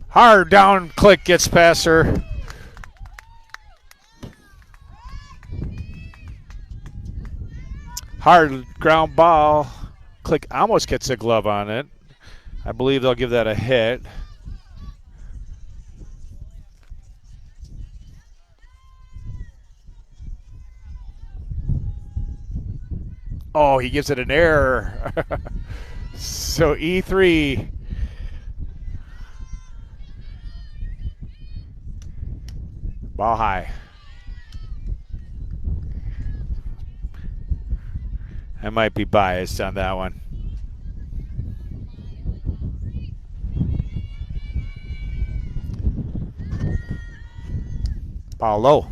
Hard down click gets past her. Hard ground ball. Click almost gets a glove on it. I believe they'll give that a hit. Oh, he gives it an error. So E3. Ball high. I might be biased on that one. Ball low.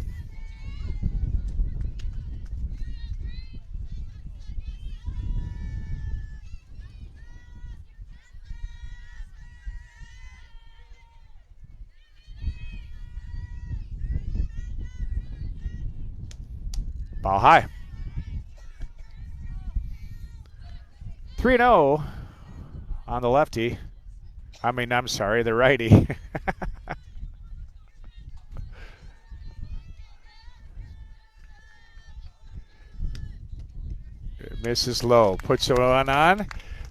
Ball high. 3-0 on the lefty. I'm sorry, the righty. Misses low. Puts one on.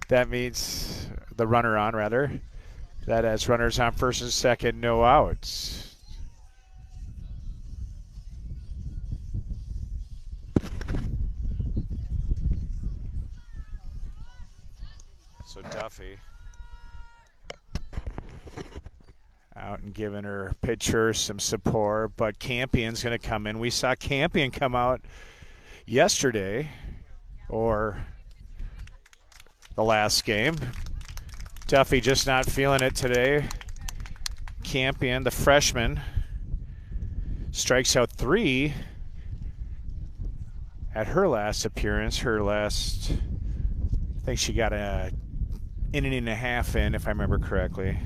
That means the runner on, rather. That has runners on first and second, no outs. So Duffy out and giving her pitcher some support, but Campion's going to come in. We saw Campion come out yesterday, or the last game. Duffy just not feeling it today. Campion, the freshman, strikes out 3 at her last appearance. I think she got a inning and a half in, if I remember correctly.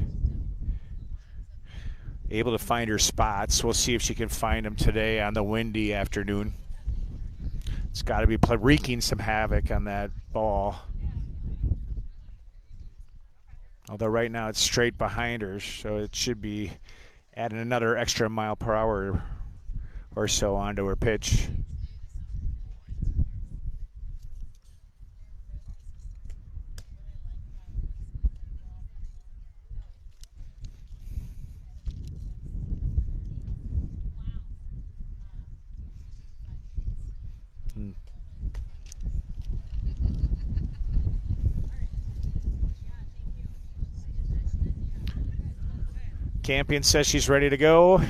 Able to find her spots. We'll see if she can find them today on the windy afternoon. It's got to be wreaking some havoc on that ball. Although right now it's straight behind her, so it should be adding another extra mile per hour or so onto her pitch. Campion says she's ready to go. A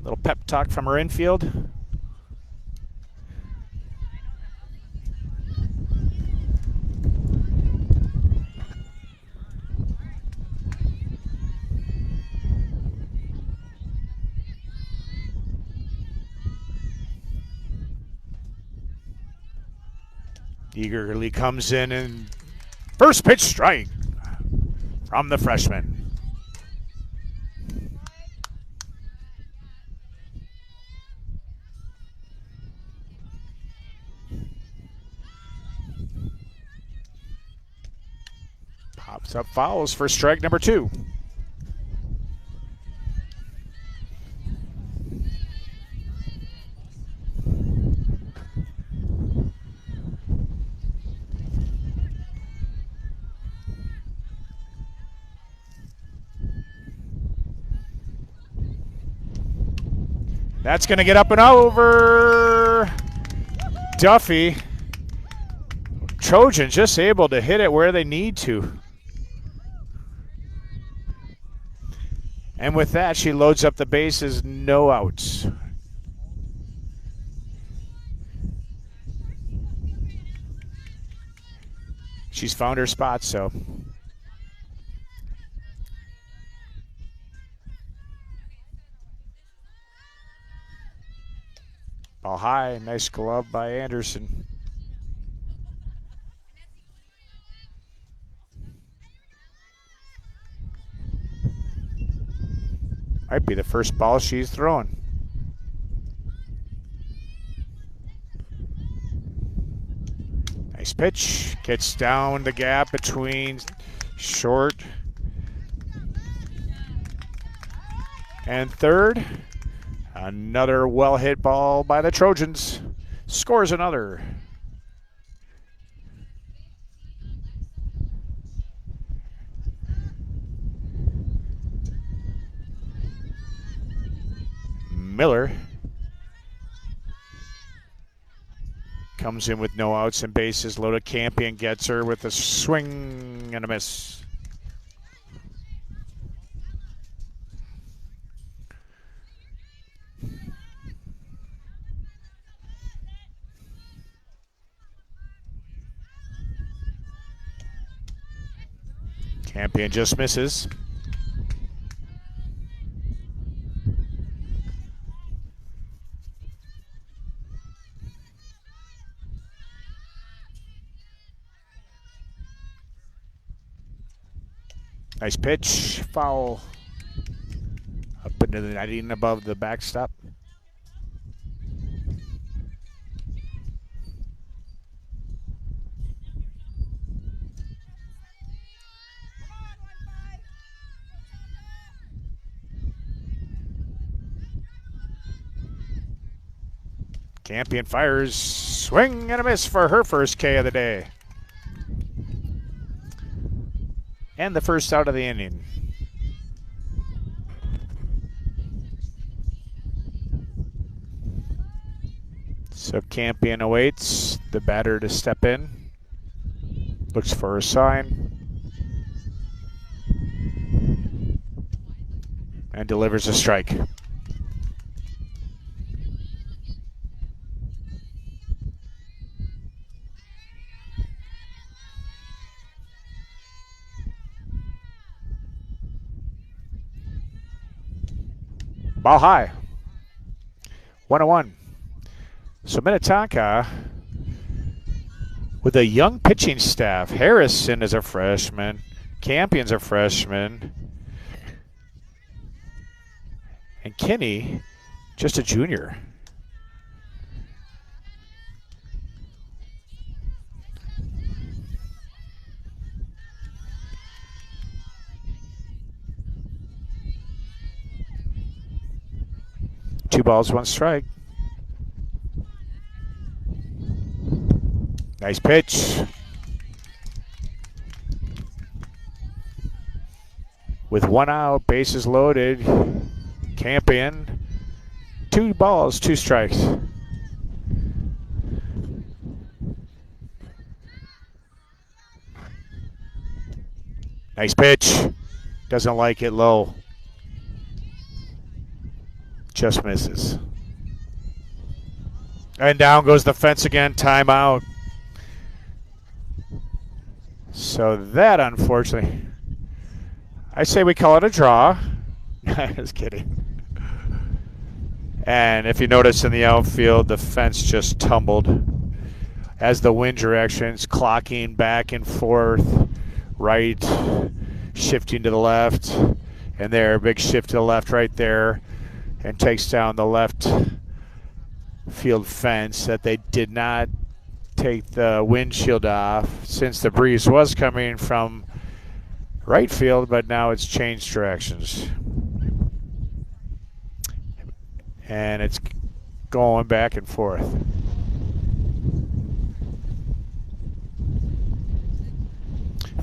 little pep talk from her infield. Eagerly comes in and first pitch strike from the freshman. Pops up fouls for strike number 2. That's going to get up and over. Duffy. Trojan just able to hit it where they need to. And with that, she loads up the bases, no outs. She's found her spot, so. Ball high, nice glove by Anderson. Might be the first ball she's thrown. Nice pitch. Gets down the gap between short and third. Another well-hit ball by the Trojans. Scores another. Miller comes in with no outs and bases loaded. Campion gets her with a swing and a miss. Campion just misses. Nice pitch, foul. Up into the 19 above the backstop. Campion fires, swing and a miss for her first K of the day. And the first out of the inning. So Campion awaits the batter to step in. Looks for a sign. And delivers a strike. Ball high. 1-1. So Minnetonka with a young pitching staff. Harrison is a freshman. Campion's a freshman. And Kinney, just a junior. Two balls, one strike. Nice pitch. With one out, bases loaded. Campion. Two balls, two strikes. Nice pitch. Doesn't like it low. Just misses. And down goes the fence again. Timeout. So that, unfortunately, I say we call it a draw. Just kidding. And if you notice in the outfield, the fence just tumbled as the wind directions clocking back and forth, right, shifting to the left, and there, big shift to the left right there, and takes down the left field fence that they did not take the windshield off since the breeze was coming from right field, but now it's changed directions. And it's going back and forth.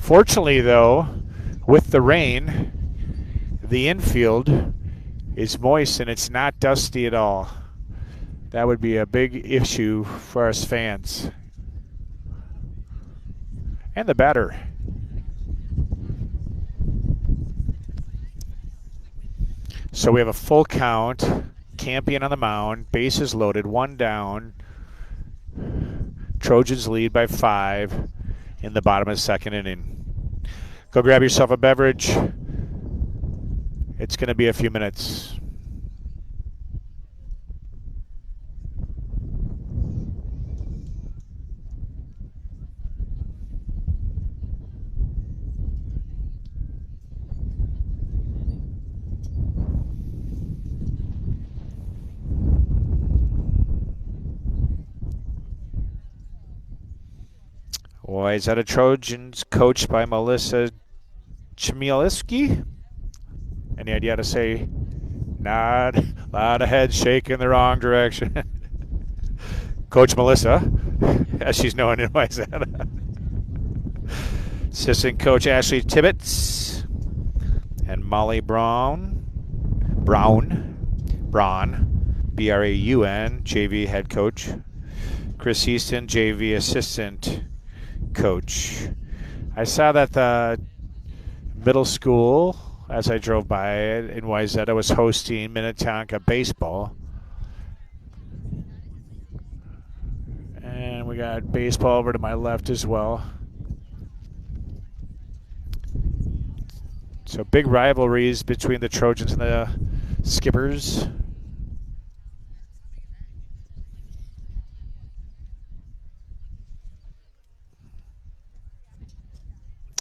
Fortunately, though, with the rain, the infield is moist and it's not dusty at all. That would be a big issue for us fans. And the batter. So we have a full count. Campion on the mound. Bases loaded. One down. Trojans lead by 5 in the bottom of the second inning. Go grab yourself a beverage. It's going to be a few minutes. Wayzata Trojans, coached by Melissa Chmielewski. Any idea how to say nod? A lot of heads shaking the wrong direction. Coach Melissa, as she's known in Wayzata. Assistant coach Ashley Tibbetts and Molly Braun, B-R-A-U-N, JV head coach. Chris Easton, JV assistant coach. I saw that the middle school, as I drove by it in Wayzata, was hosting Minnetonka baseball. And we got baseball over to my left as well. So big rivalries between the Trojans and the Skippers.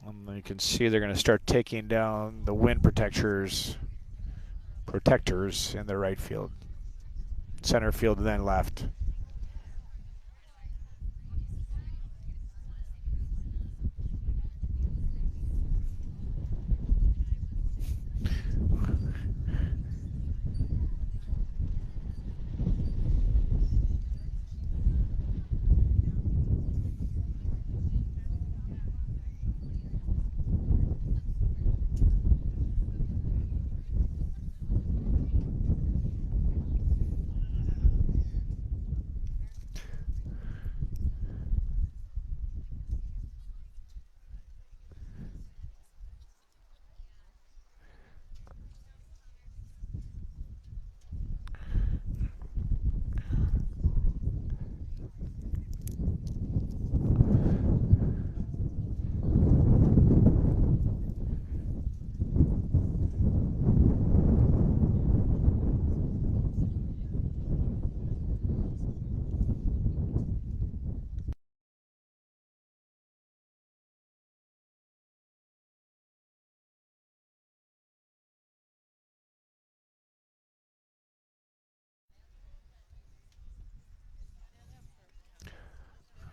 And you can see they're going to start taking down the wind protectors in the right field. Center field and then left.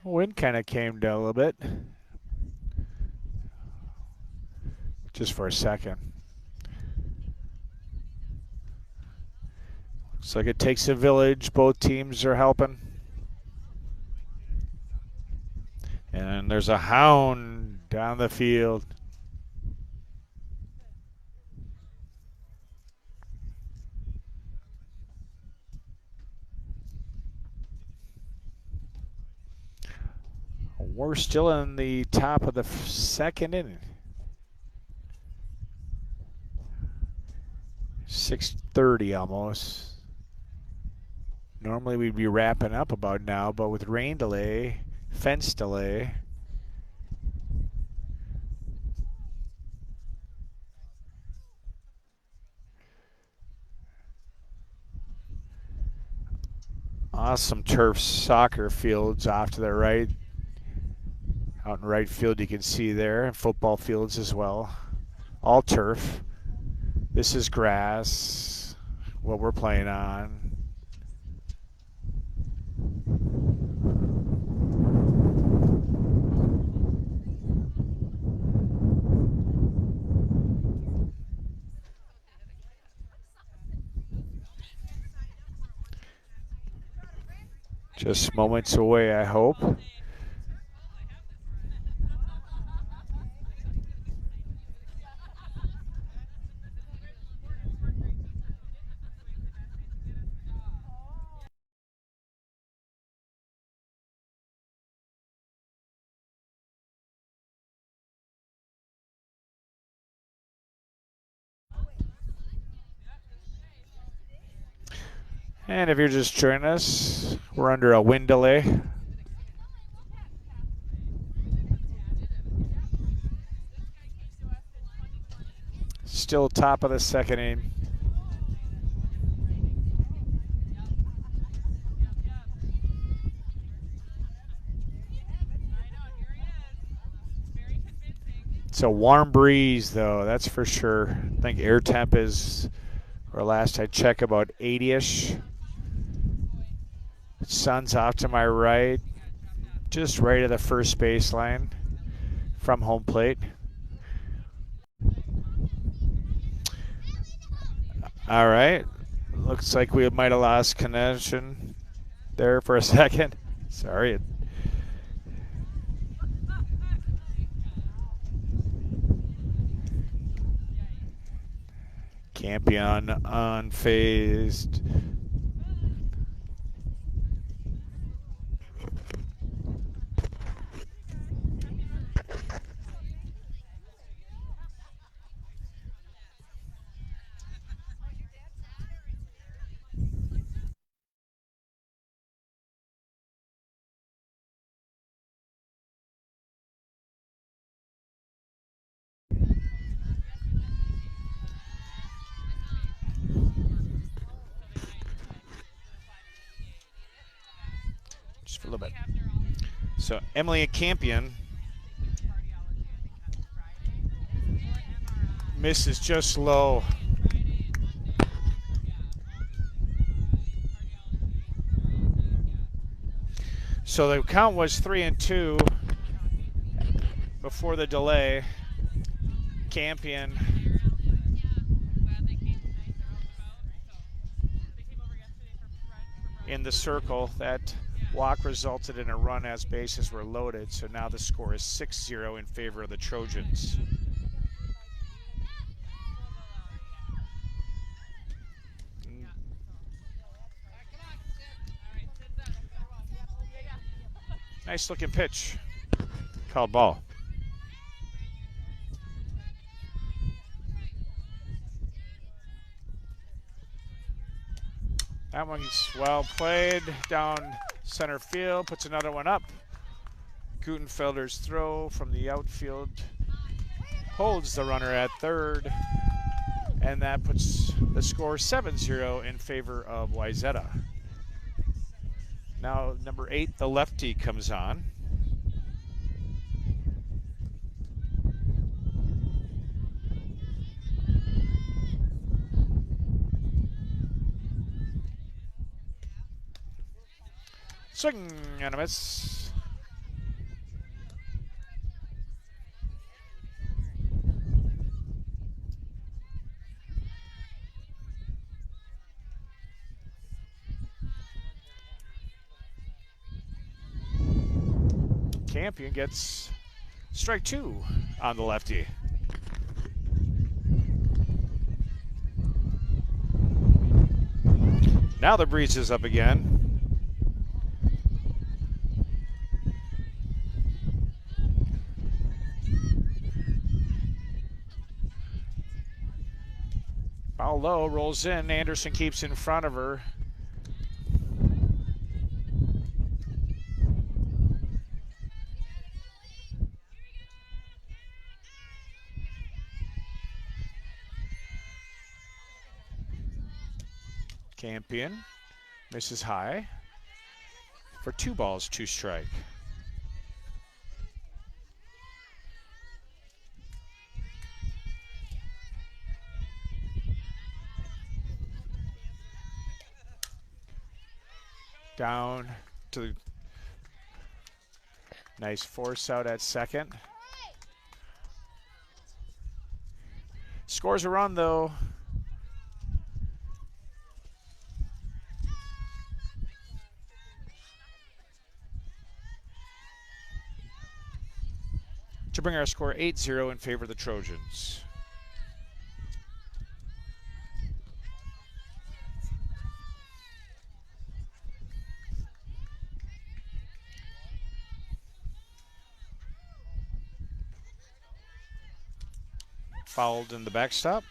Wind kind of came down a little bit. Just for a second. Looks like it takes a village. Both teams are helping. And there's a hound down the field. We're still in the top of the second inning. 6:30 almost. Normally we'd be wrapping up about now, but with rain delay, fence delay. Awesome turf soccer fields off to the right. Out in right field you can see there, and football fields as well. All turf. This is grass, what we're playing on. Just moments away, I hope. And if you're just joining us, we're under a wind delay. Still top of the second inning. It's a warm breeze, though, that's for sure. I think air temp is, or last I checked, about 80-ish. Sun's off to my right. just right at the first baseline from home plate. All right. Looks like we might have lost connection there for a second. Sorry. Campion unfazed. Just for a little bit. So Emily Campion misses just low. So the count was 3-2 before the delay. Campion in the circle. That walk resulted in a run as bases were loaded. So now the score is 6-0 in favor of the Trojans. Nice looking pitch. Called ball. That one's well played down center field, puts another one up. Gutenfelder's throw from the outfield holds the runner at third, and that puts the score 7-0 in favor of Wayzata. Now number 8, the lefty, comes on. Swing and a miss. Campion gets strike 2 on the lefty. Now the breeze is up again. Foul low, rolls in. Anderson keeps in front of her. Campion misses high for 2 balls, 2 strike. Down to the nice force out at second. Scores a run though. To bring our score 8-0 in favor of the Trojans. Fouled in the backstop.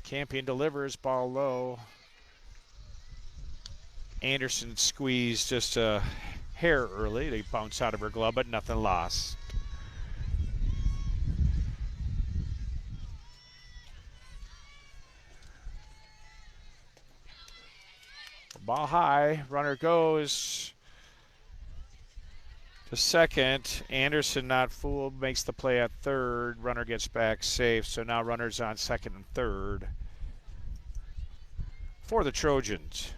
Campion delivers, ball low. Anderson squeezed just a hair early. They bounce out of her glove, but nothing lost. Ball high. Runner goes to second. Anderson not fooled. Makes the play at third. Runner gets back safe. So now runners on second and third for the Trojans.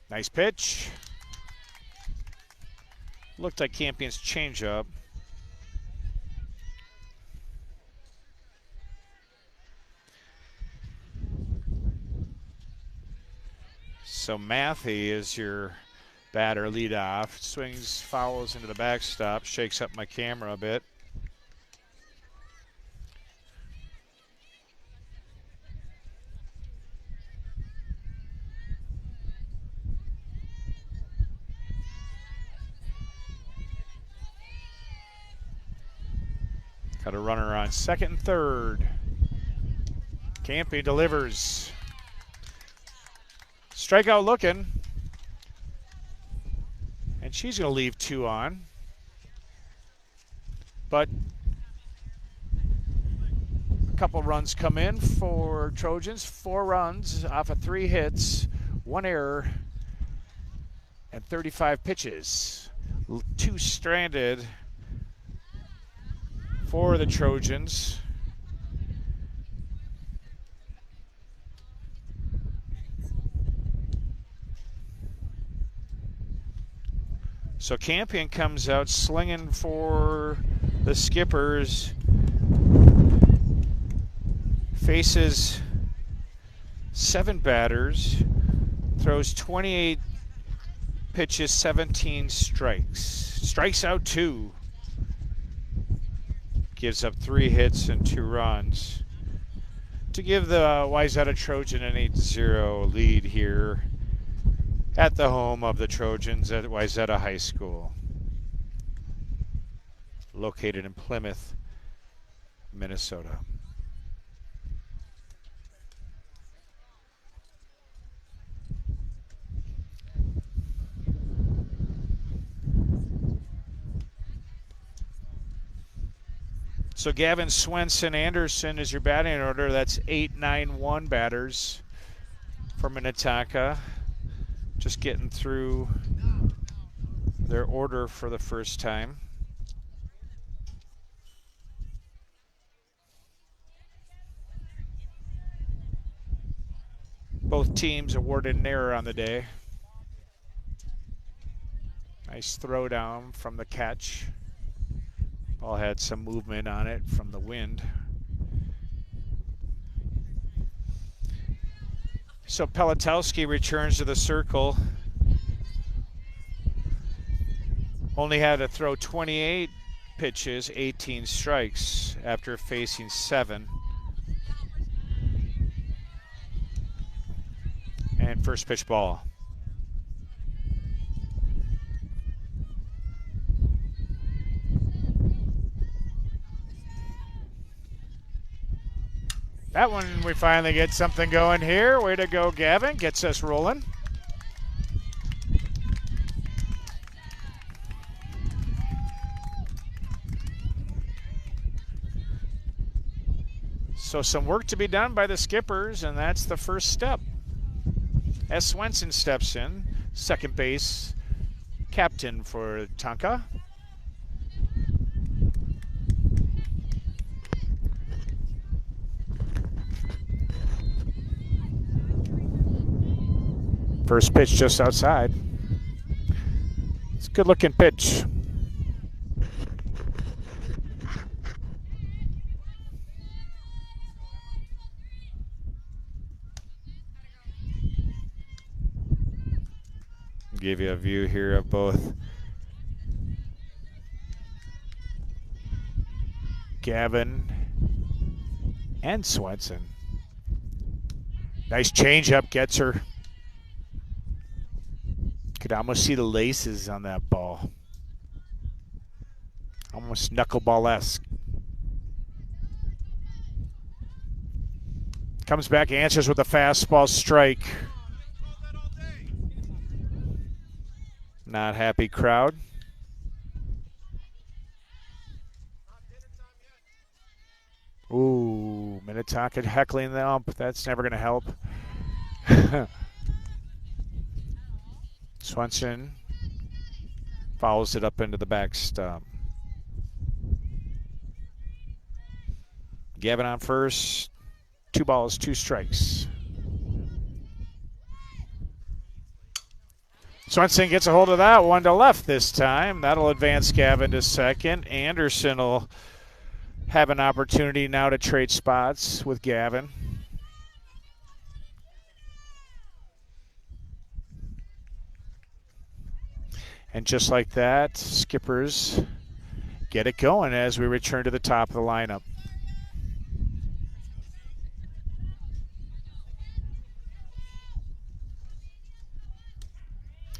Nice pitch. Looked like Campion's changeup. So Matthew is your batter leadoff. Swings, fouls into the backstop. Shakes up my camera a bit. Got a runner on second and third. Campy delivers. Strikeout looking. And she's going to leave 2 on. But a couple runs come in for Trojans. 4 runs off of 3 hits, 1 error, and 35 pitches. 2 stranded for the Trojans. So Campion comes out slinging for the Skippers. Faces 7 batters. Throws 28 pitches, 17 strikes. Strikes out 2. Gives up 3 hits and 2 runs to give the Wayzata Trojan an 8-0 lead here at the home of the Trojans at Wayzata High School, located in Plymouth, Minnesota. So Gavin, Swenson, Anderson is your batting order. That's 8-9-1 batters for Minnetonka. Just getting through their order for the first time. Both teams awarded an error on the day. Nice throw down from the catch. Ball had some movement on it from the wind. So Pelotowski returns to the circle. Only had to throw 28 pitches, 18 strikes after facing 7. And first pitch ball. That one, we finally get something going here. Way to go, Gavin. Gets us rolling. So some work to be done by the Skippers, and that's the first step. As Swenson steps in, second base captain for Tonka. First pitch just outside. It's a good looking pitch. Give you a view here of both Gavin and Swenson. Nice changeup, gets her. Could almost see the laces on that ball. Almost knuckleball-esque. Comes back, answers with a fastball strike. Not happy crowd. Minnetonka heckling the ump. That's never going to help. Swenson fouls it up into the back stump. Gavin on first. 2 balls, 2 strikes. Swenson gets a hold of that one to left this time. That'll advance Gavin to second. Anderson will have an opportunity now to trade spots with Gavin. And just like that, Skippers get it going as we return to the top of the lineup.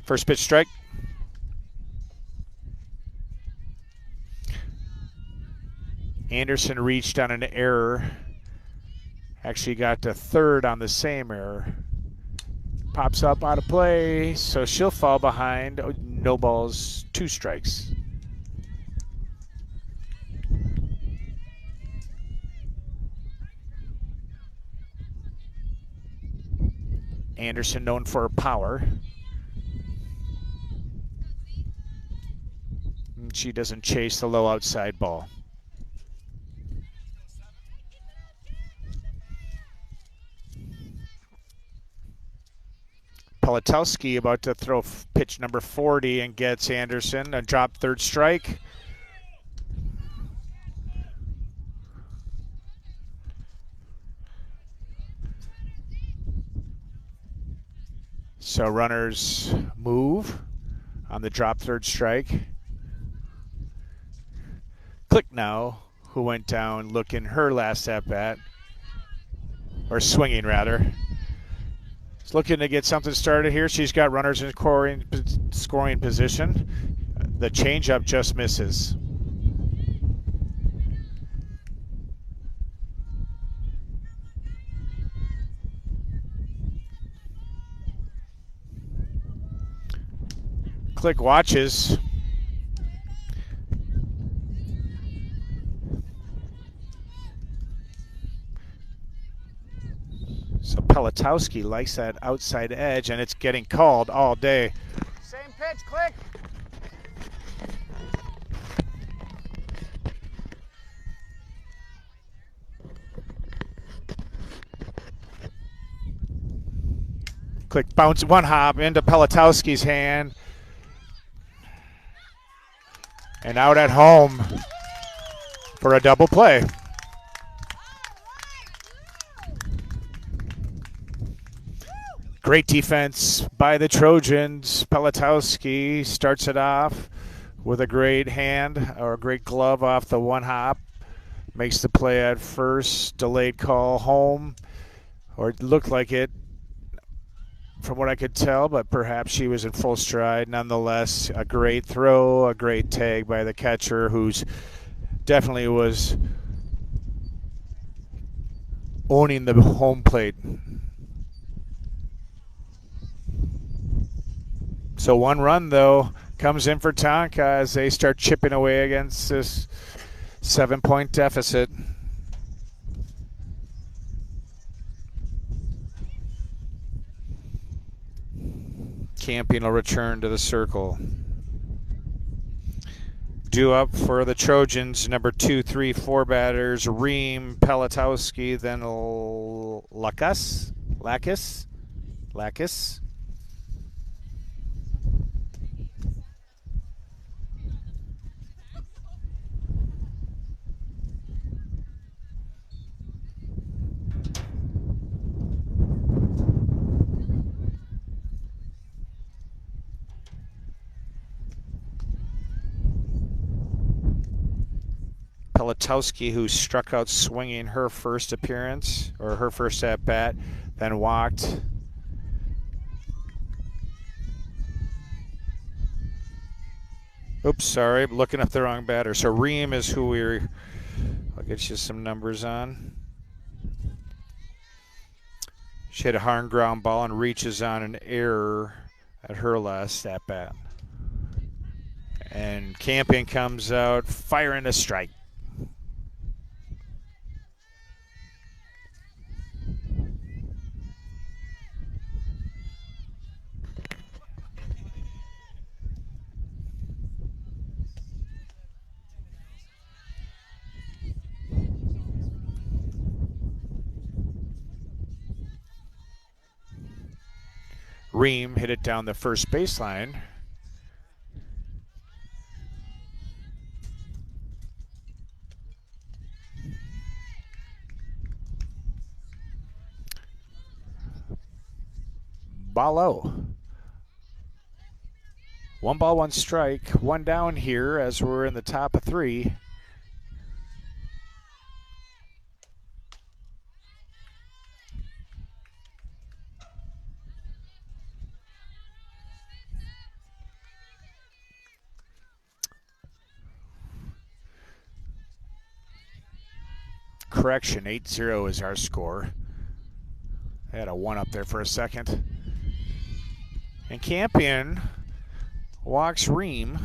First pitch strike. Anderson reached on an error. Actually got to third on the same error. Pops up out of play, so she'll fall behind. No balls, 2 strikes. Anderson known for her power. And she doesn't chase the low outside ball. Politowski about to throw pitch number 40 and gets Anderson a drop third strike. So runners move on the drop third strike. Click now, who went down looking her last at bat, or swinging rather. She's looking to get something started here. She's got runners in scoring position. The changeup just misses. Click watches. So Politowski likes that outside edge, and it's getting called all day. Same pitch, Click. Click bounce, one hop into Politowski's hand. And out at home for a double play. Great defense by the Trojans. Politowski starts it off with a great hand or a great glove off the one hop. Makes the play at first. Delayed call home, or it looked like it from what I could tell, but perhaps she was in full stride. Nonetheless, a great throw, a great tag by the catcher, who's definitely was owning the home plate. So 1 run, though, comes in for Tonka as they start chipping away against this 7-point deficit. Campion will return to the circle. Due up for the Trojans, number 2, 3, 4 batters, Ream, Politowski, then Lacus. Politowski, who struck out swinging her first appearance, or her first at bat, then walked. Oops, sorry, looking up the wrong batter. So Ream is who I'll get you some numbers on. She had a hard ground ball and reaches on an error at her last at bat. And Campion comes out firing a strike. Ream hit it down the first baseline. Ball low. 1 ball, 1 strike. 1 down here as we're in the top of 3. Correction, 8-0 is our score. I had a 1 up there for a second. And Campion walks Ream,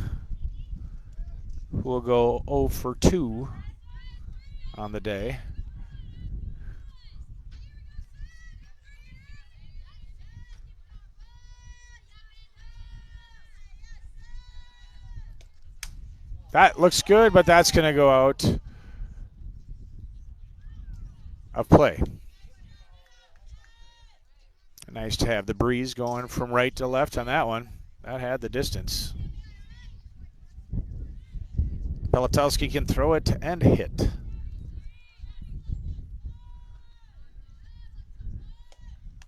who will go 0 for 2 on the day. That looks good, but that's going to go out of play. Nice to have the breeze going from right to left on that one. That had the distance. Pelotowski can throw it and hit.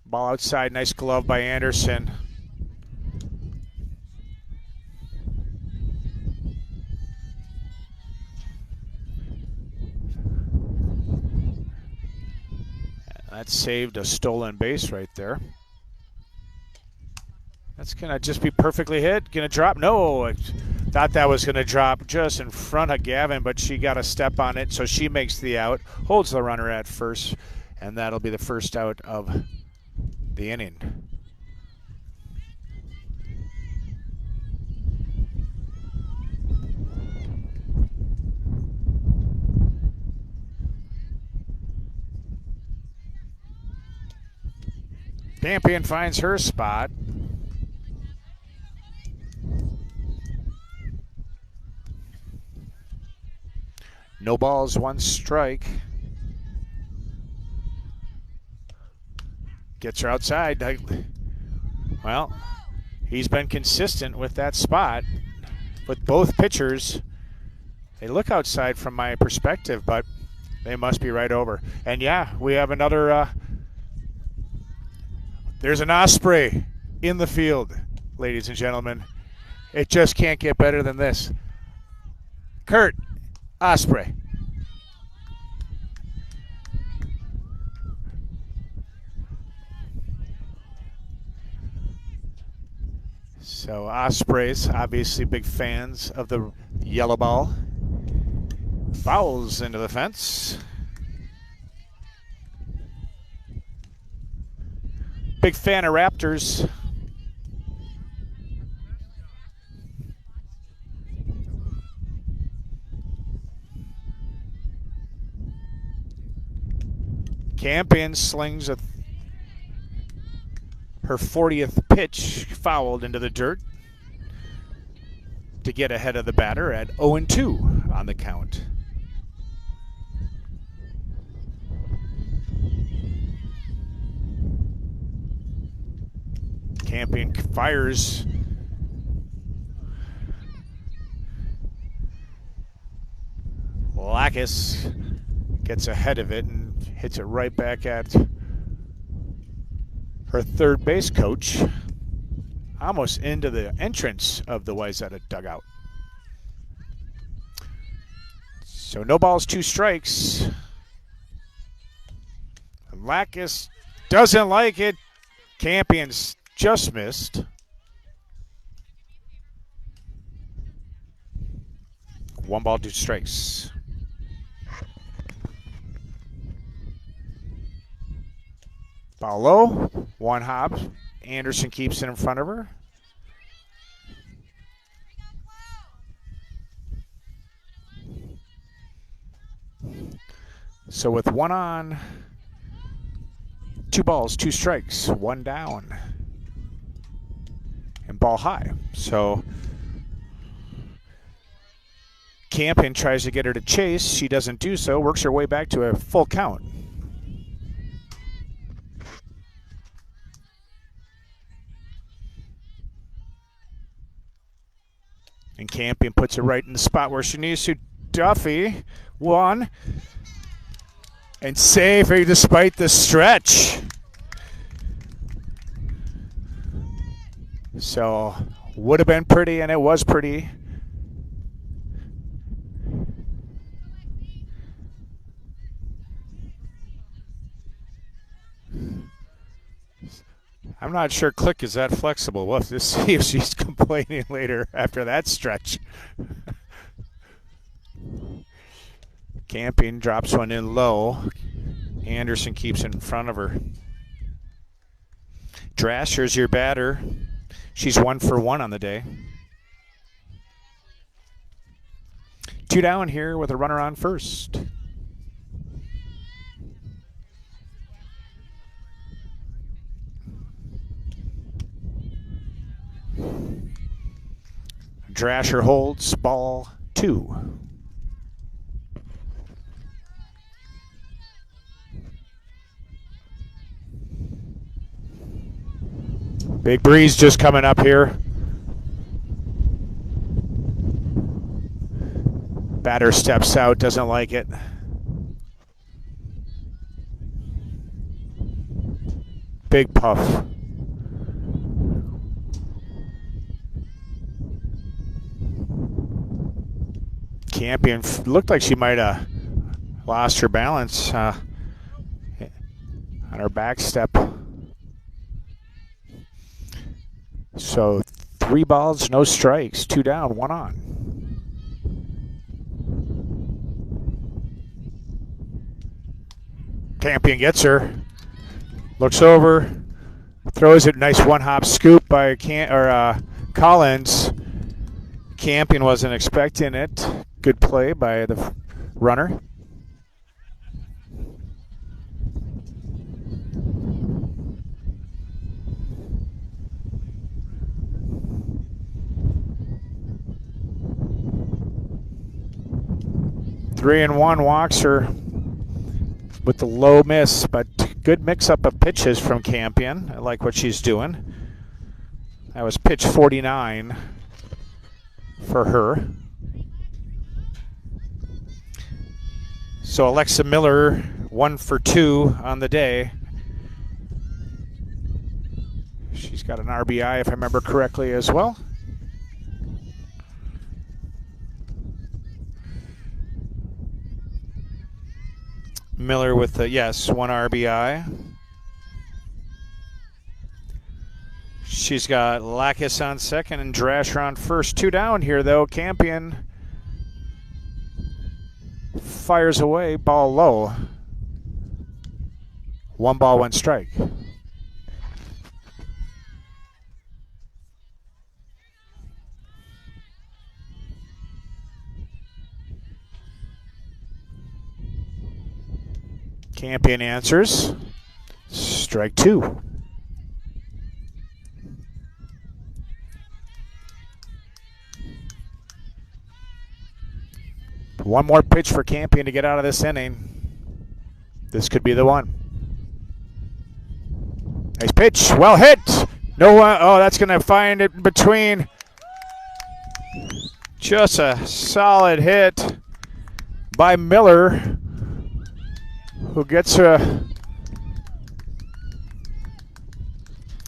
Ball outside, nice glove by Anderson. That saved a stolen base right there. That's going to just be perfectly hit. Going to drop? No, I thought that was going to drop just in front of Gavin, but she got a step on it, so she makes the out, holds the runner at first, and that'll be the first out of the inning. Campion finds her spot. No balls, 1 strike. Gets her outside. Well, he's been consistent with that spot with both pitchers. They look outside from my perspective, but they must be right over. And yeah, we have another... there's an osprey in the field, ladies and gentlemen. It just can't get better than this. Kurt Osprey. So Ospreys, obviously big fans of the yellow ball. Fouls into the fence. Big fan of Raptors. Campion slings her 40th pitch, fouled into the dirt to get ahead of the batter at 0-2 on the count. Campion fires. Lacus gets ahead of it and hits it right back at her third base coach, almost into the entrance of the Wayzata dugout. So no balls, 2 strikes. Lacus doesn't like it. Campion's just missed. One ball, 2 strikes. Ball low, 1 hop. Anderson keeps it in front of her. So with 1 on, 2 balls, 2 strikes, 1 down. And ball high. So Campion tries to get her to chase. She doesn't do so, works her way back to a full count. And Campion puts it right in the spot where she needs to. Duffy, one. And saving despite the stretch. So, would have been pretty, and it was pretty. I'm not sure Click is that flexible. We'll have to see if she's complaining later after that stretch. Campion drops one in low. Anderson keeps it in front of her. Drasher's your batter. She's 1 for 1 on the day. 2 down here with a runner on first. Drasher holds ball 2. Big breeze just coming up here. Batter steps out, doesn't like it. Big puff. Campion looked like she might have lost her balance on her back step. So 3 balls, no strikes, 2 down, 1 on. Campion gets her, looks over, throws it, nice one-hop scoop by Collins. Campion wasn't expecting it. Good play by the runner. Three and one walks her with the low miss, but good mix-up of pitches from Campion. I like what she's doing. That was pitch 49 for her. So Alexa Miller, 1 for 2 on the day. She's got an RBI, if I remember correctly, as well. Miller with the, yes, 1 RBI. She's got Lacus on second and Drasher on first. 2 down here, though. Campion fires away, ball low. 1 ball, 1 strike. Campion answers. Strike 2. One more pitch for Campion to get out of this inning. This could be the one. Nice pitch. Well hit. No, oh, that's going to find it between. Just a solid hit by Miller, who gets a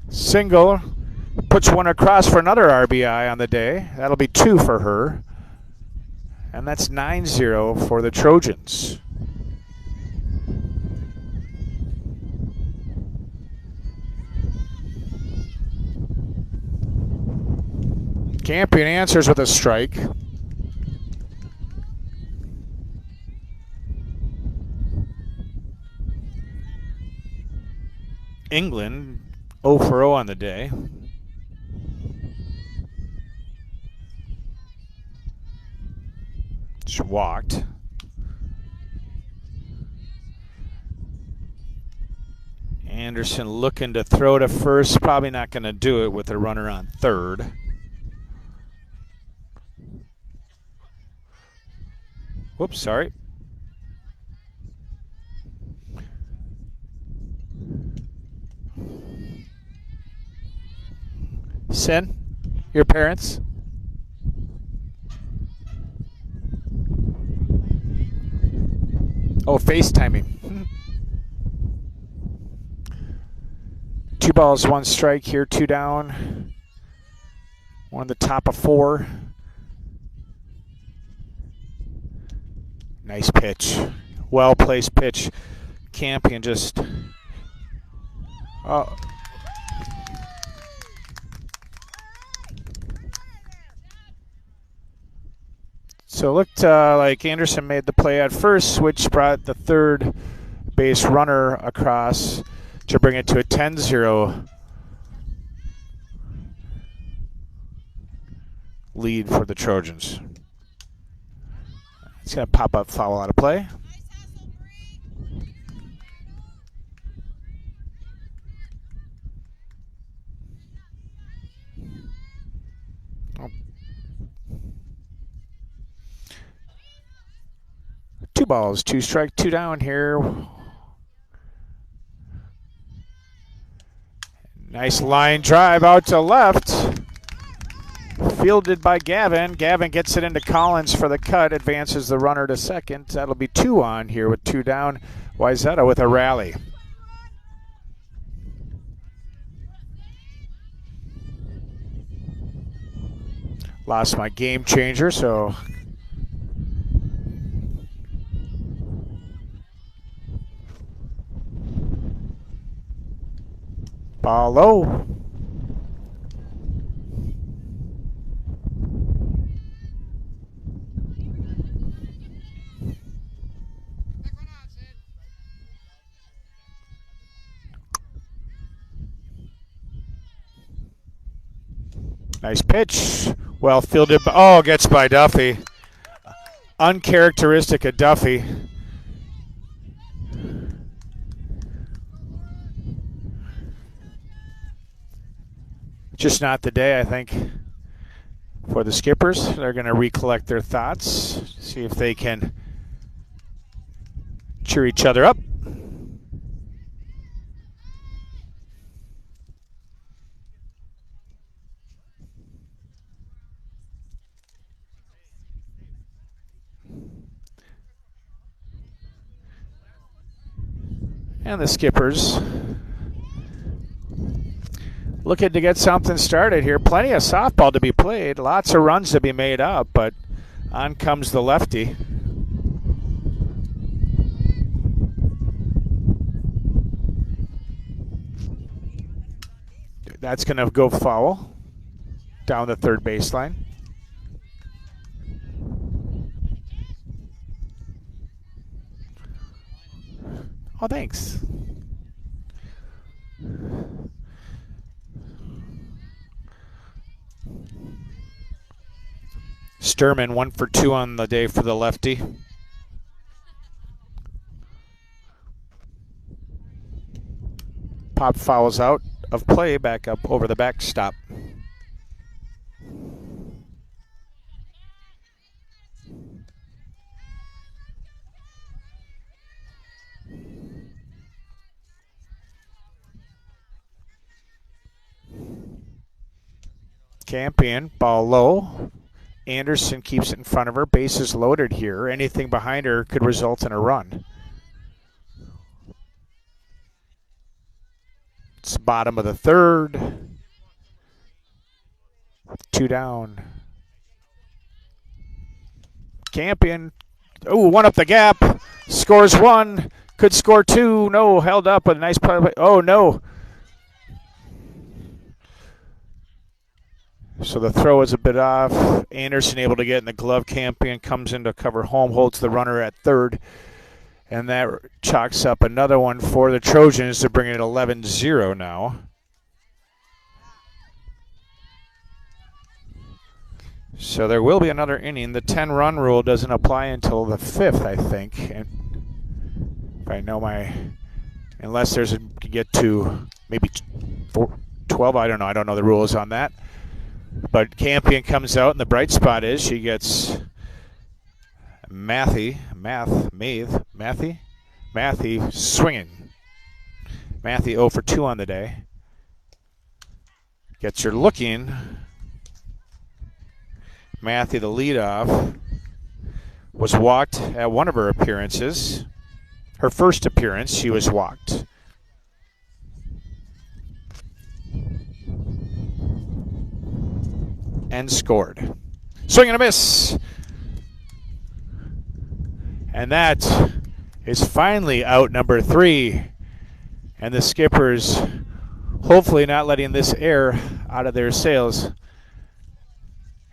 single, puts one across for another RBI on the day. That'll be 2 for her. And that's 9-0 for the Trojans. Campion answers with a strike. England 0 for 0 on the day. Just walked. Anderson looking to throw to first. Probably not going to do it with a runner on third. Whoops, sorry. Sin, your parents? Oh, FaceTiming. 2 balls, 1 strike here, 2 down. One of the top of 4. Nice pitch. Well-placed pitch. Campion just... Oh. So it looked like Anderson made the play at first, which brought the third base runner across to bring it to a 10-0 lead for the Trojans. It's going to pop up, foul out of play. Oh. 2 balls, 2 strike, 2 down here. Nice line drive out to left. Fielded by Gavin. Gavin gets it into Collins for the cut, advances the runner to second. That'll be 2 on here with 2 down. Wayzata with a rally. Lost my game changer, so ball low. Nice pitch. Well fielded. Oh, gets by Duffy. Uncharacteristic of Duffy. Just not the day, I think, for the Skippers. They're going to recollect their thoughts, see if they can cheer each other up. And the Skippers looking to get something started here. Plenty of softball to be played. Lots of runs to be made up, but on comes the lefty. That's going to go foul down the third baseline. Oh, thanks. Sturman 1 for 2 on the day for the lefty. Pop fouls out of play, back up over the backstop. Campion, ball low. Anderson keeps it in front of her. Bases loaded here. Anything behind her could result in a run. It's bottom of the third. 2 down. Campion. Oh, 1 up the gap. Scores 1. Could score 2. No, held up with a nice play. Oh, no. So the throw is a bit off. Anderson able to get in the glove. Campion comes in to cover home, holds the runner at third. And that chalks up another one for the Trojans to bring it 11-0 now. So there will be another inning. The 10-run rule doesn't apply until the 5th, I think. And if I know unless there's a, get to maybe 12, I don't know. I don't know the rules on that. But Campion comes out, and the bright spot is she gets Matthew swinging. Matthew 0 for 2 on the day. Gets her looking. Matthew, the leadoff, was walked at one of her appearances. her first appearance, she was walked. And scored. Swing and a miss. And that is finally out number 3. And the Skippers hopefully not letting this air out of their sails,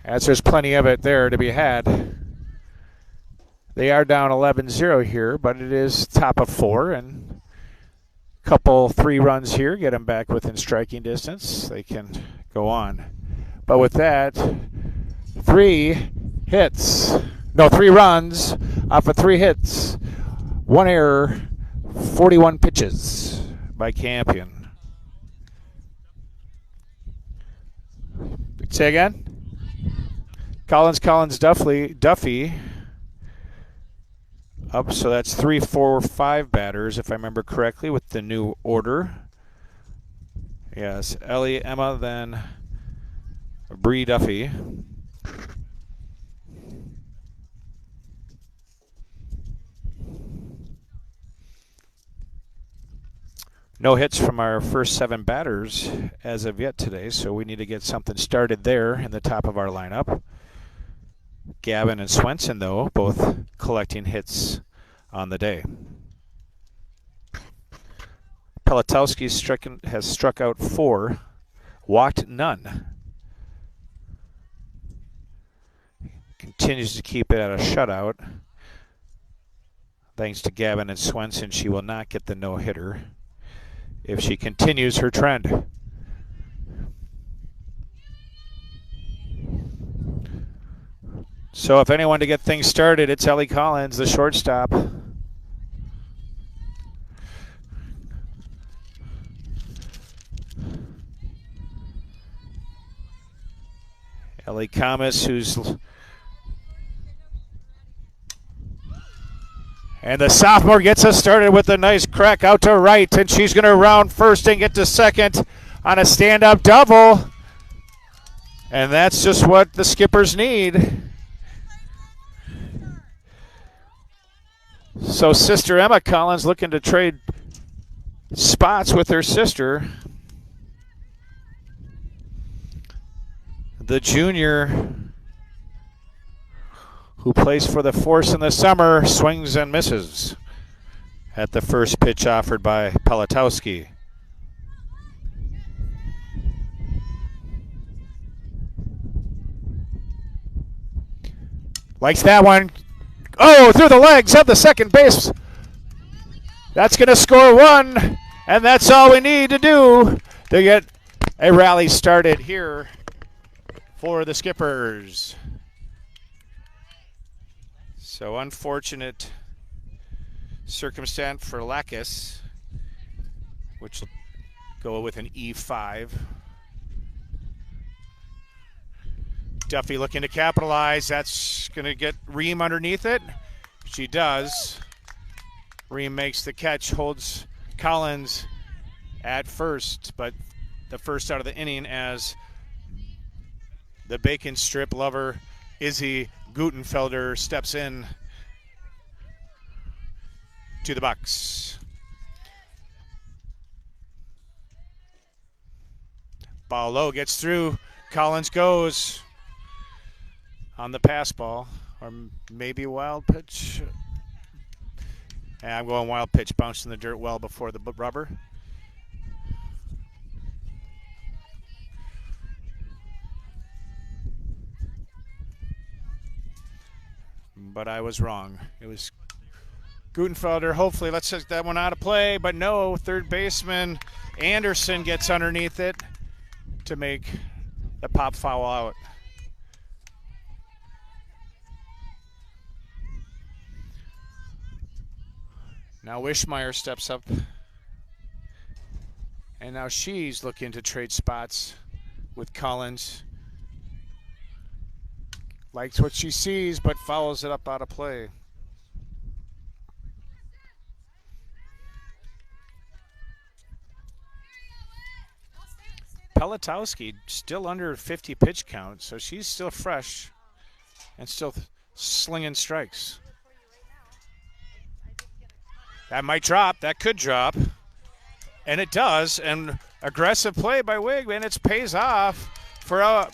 as there's plenty of it there to be had. They are down 11-0 here, but it is top of 4, and a couple 3 runs here get them back within striking distance. They can go on. But with that, 3 runs off of 3 hits, 1 error, 41 pitches by Campion. Say again? Collins, Duffy. Up, so that's 3, 4, 5 batters, if I remember correctly, with the new order. Yes, Ellie, Emma, then Bree, Duffy. No hits from our first 7 batters as of yet today, so we need to get something started there in the top of our lineup. Gavin and Swenson, though, both collecting hits on the day. Pelatowski has struck out 4, walked none. Continues to keep it at a shutout. Thanks to Gavin and Swenson, she will not get the no-hitter if she continues her trend. So if anyone to get things started, it's Ellie Collins, the shortstop. Ellie Kamas, and the sophomore gets us started with a nice crack out to right, and she's going to round first and get to second on a stand-up double. And that's just what the Skippers need. So sister Emma Collins looking to trade spots with her sister. The junior who plays for the Force in the summer swings and misses at the first pitch offered by Pelatowski. Likes that one. Oh, through the legs of the second base. That's going to score 1, and that's all we need to do to get a rally started here for the Skippers. So unfortunate circumstance for Lacus, which will go with an E5. Duffy looking to capitalize. That's going to get Ream underneath it. She does. Ream makes the catch, holds Collins at first, but the first out of the inning as the bacon strip lover Izzy Gutenfelder steps in to the box. Ball low, gets through. Collins goes on the pass ball, or maybe wild pitch. Yeah, I'm going wild pitch, bounced in the dirt well before the rubber. But I was wrong. It was Gutenfelder. Hopefully, let's take that one out of play. But no, third baseman Anderson gets underneath it to make the pop foul out. Now Wishmeyer steps up. And now she's looking to trade spots with Collins. Likes what she sees, but fouls it up out of play. Pelatowski still under 50 pitch count, so she's still fresh and still slinging strikes. That might drop. That could drop. And it does. And aggressive play by Wig, and it pays off for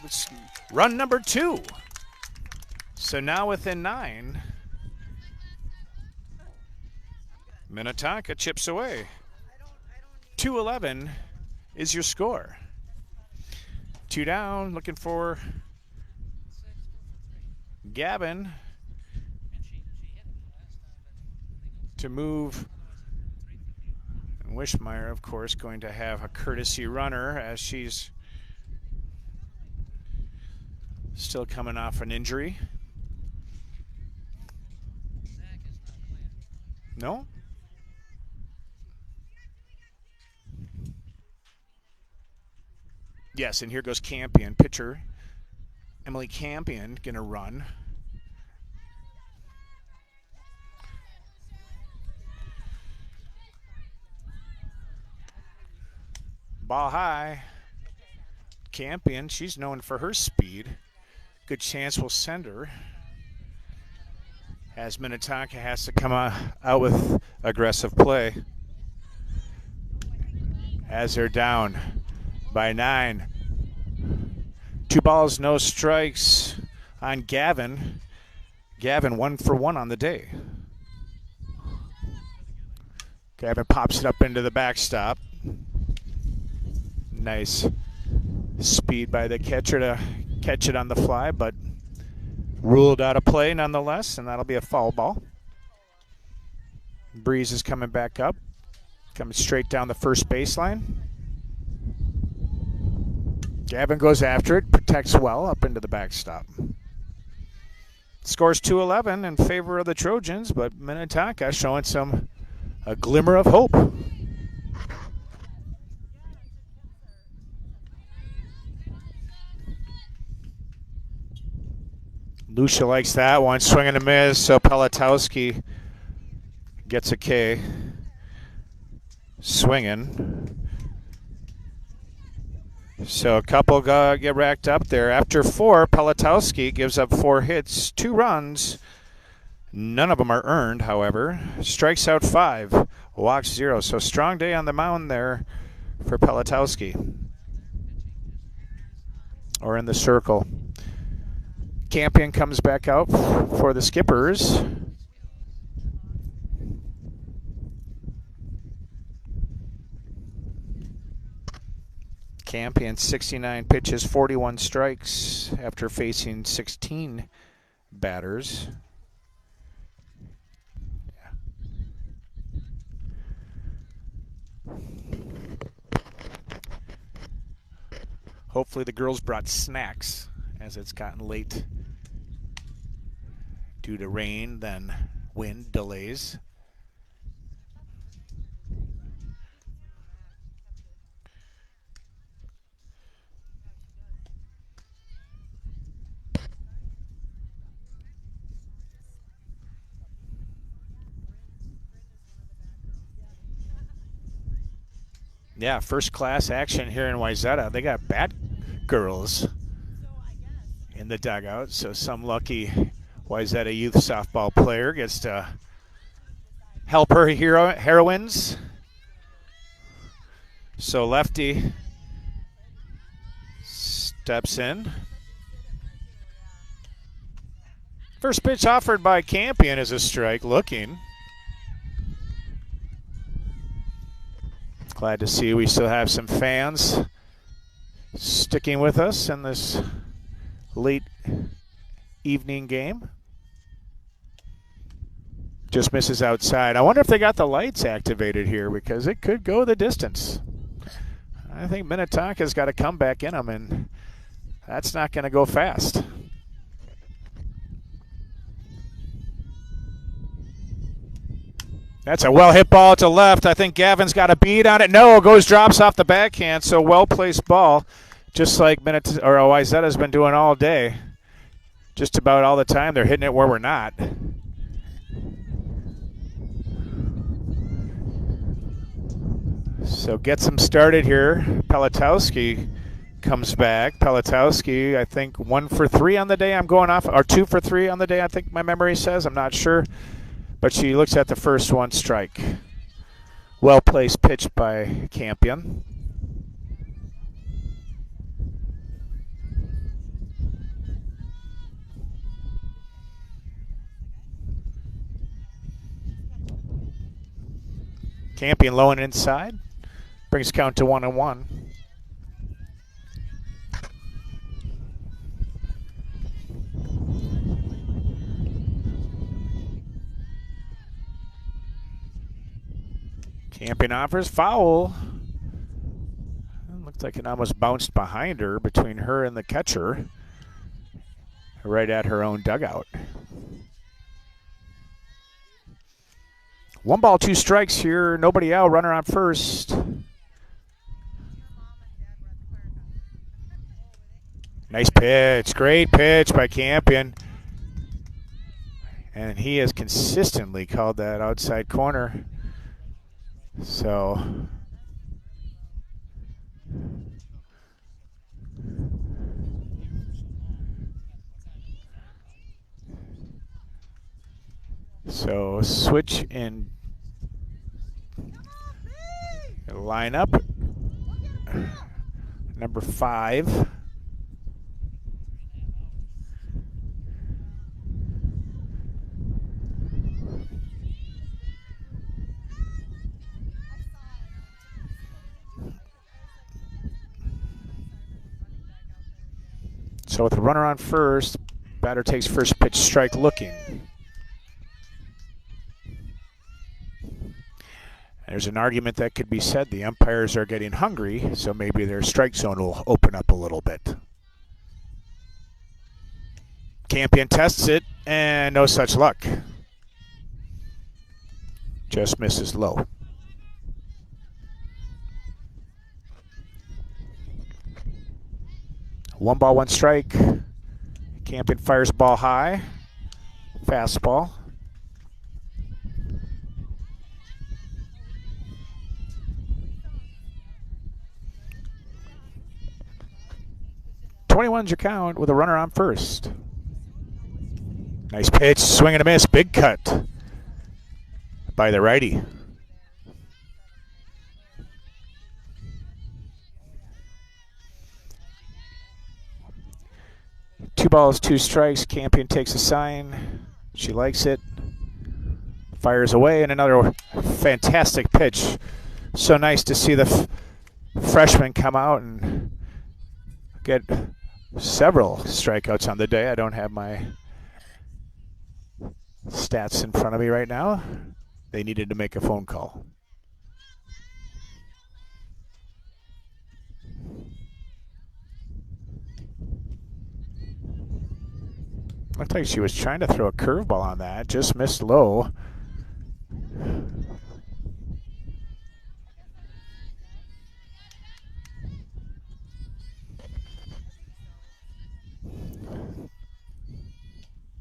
run number 2. So now within 9. Minnetonka chips away. 2-11 is your score. 2 down, looking for Gavin to move. And Wishmeyer, of course, going to have a courtesy runner as she's still coming off an injury. No? Yes, and here goes Campion, pitcher. Emily Campion going to run. Ball high. Campion, she's known for her speed. Good chance we'll send her. As Minnetonka has to come out with aggressive play. As they're down by 9. 2 balls, no strikes on Gavin. Gavin 1 for 1 on the day. Gavin pops it up into the backstop. Nice speed by the catcher to catch it on the fly, but ruled out of play nonetheless, and that'll be a foul ball. Breeze is coming back up, coming straight down the first baseline. Gavin goes after it, protects well up into the backstop. Scores 2-11 in favor of the Trojans, but Minnetonka showing a glimmer of hope. Lucia likes that one, swing and a miss, so Pelatowski gets a K. Swinging. So a couple get racked up there. After 4, Pelatowski gives up 4 hits, 2 runs. None of them are earned, however. Strikes out 5, walks 0. So strong day on the mound there for Pelatowski. Or in the circle. Campion comes back out for the Skippers. Campion 69 pitches, 41 strikes after facing 16 batters. Hopefully the girls brought snacks as it's gotten late due to rain, then wind delays. Yeah, first class action here in Wayzata. They got bat girls in the dugout, so some lucky Wayzata youth softball player gets to help her heroines. So lefty steps in. First pitch offered by Campion is a strike, looking. Glad to see we still have some fans sticking with us in this late evening game. Just misses outside. I wonder if they got the lights activated here because it could go the distance. I think Minnetonka's got a comeback in them, and that's not going to go fast. That's a well-hit ball to left. I think Gavin's got a bead on it. No, drops off the backhand, so well-placed ball, just like Wayzata's been doing all day. Just about all the time they're hitting it where we're not. So gets them started here. Pelatowski comes back. Pelatowski, I think 1 for 3 on the day I'm going off, or 2 for 3 on the day, I think my memory says. I'm not sure. But she looks at the first one, strike. Well-placed pitch by Campion. Campion low and inside. Brings count to 1-1. Campion offers foul. Looks like it almost bounced behind her, between her and the catcher, right at her own dugout. 1 ball, 2 strikes here. Nobody out. Runner on first. Nice pitch. Great pitch by Campion. And he has consistently called that outside corner. So switch in lineup. Number 5. So with the runner on first, batter takes first pitch, strike looking. There's an argument that could be said the umpires are getting hungry, so maybe their strike zone will open up a little bit. Campion tests it, and no such luck. Just misses low. One ball, 1 strike. Campion fires ball high. Fastball. "21's your count with a runner on first." Nice pitch, swing and a miss, big cut by the righty. Two balls, 2 strikes. Campion takes a sign. She likes it. Fires away, and another fantastic pitch. So nice to see the freshman come out and get several strikeouts on the day. I don't have my stats in front of me right now. They needed to make a phone call. Looked like she was trying to throw a curveball on that. Just missed low.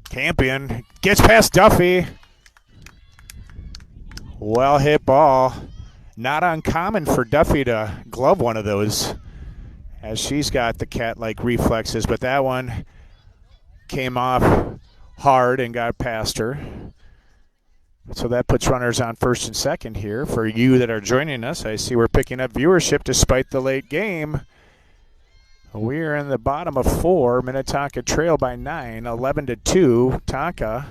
Campion gets past Duffy. Well hit ball. Not uncommon for Duffy to glove one of those, as she's got the cat-like reflexes, but that one came off hard and got past her. So that puts runners on first and second here. For you that are joining us, I see we're picking up viewership despite the late game. We're in the bottom of 4. Minnetonka trail by 9, 11-2. Tonka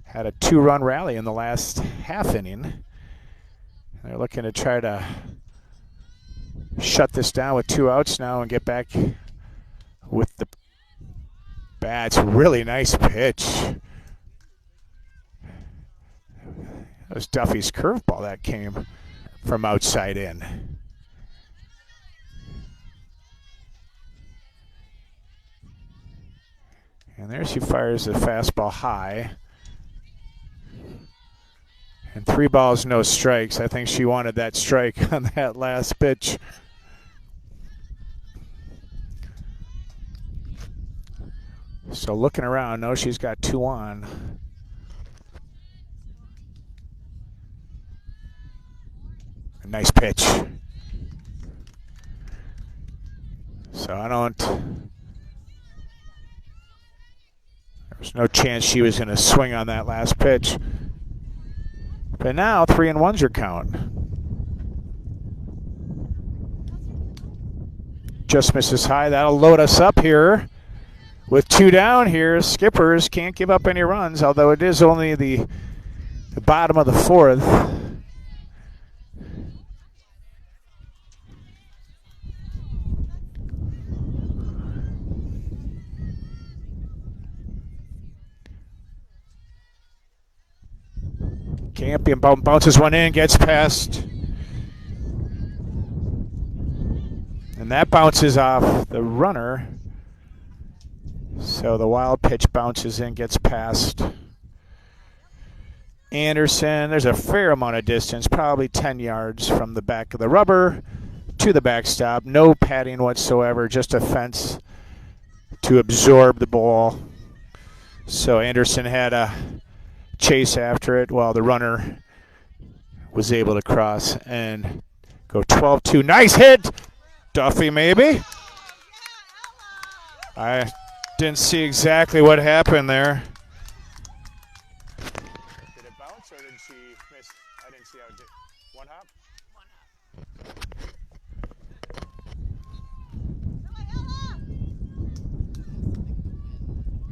had a 2-run rally in the last half inning. They're looking to try to shut this down with 2 outs now and get back with the bats. Really nice pitch. That was Duffy's curveball that came from outside in. And there she fires the fastball high. And 3 balls, no strikes. I think she wanted that strike on that last pitch. So looking around, no, she's got 2 on. A nice pitch. So there was no chance she was going to swing on that last pitch. But now 3-1's your count. Just misses high. That'll load us up here. With 2 down here, Skippers can't give up any runs, although it is only the bottom of the 4th. Campion bounces one in, gets past. And that bounces off the runner. So the wild pitch bounces in, gets past Anderson. There's a fair amount of distance, probably 10 yards from the back of the rubber to the backstop. No padding whatsoever, just a fence to absorb the ball. So Anderson had a chase after it while the runner was able to cross and go 12-2. Nice hit! Duffy maybe? I didn't see exactly what happened there. Did it bounce or did she miss? I didn't see how it did. One hop?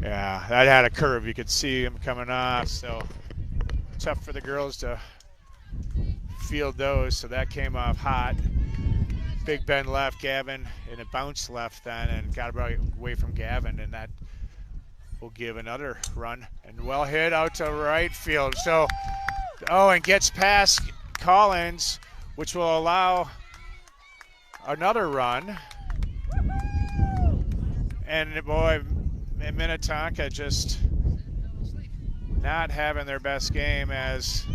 Yeah, that had a curve. You could see him coming off, so tough for the girls to field those. So that came off hot. Big bend left, Gavin, and it bounced left then and got away from Gavin, and that will give another run. And well hit out to right field. So, and gets past Collins, which will allow another run. And boy, Minnetonka just not having their best game as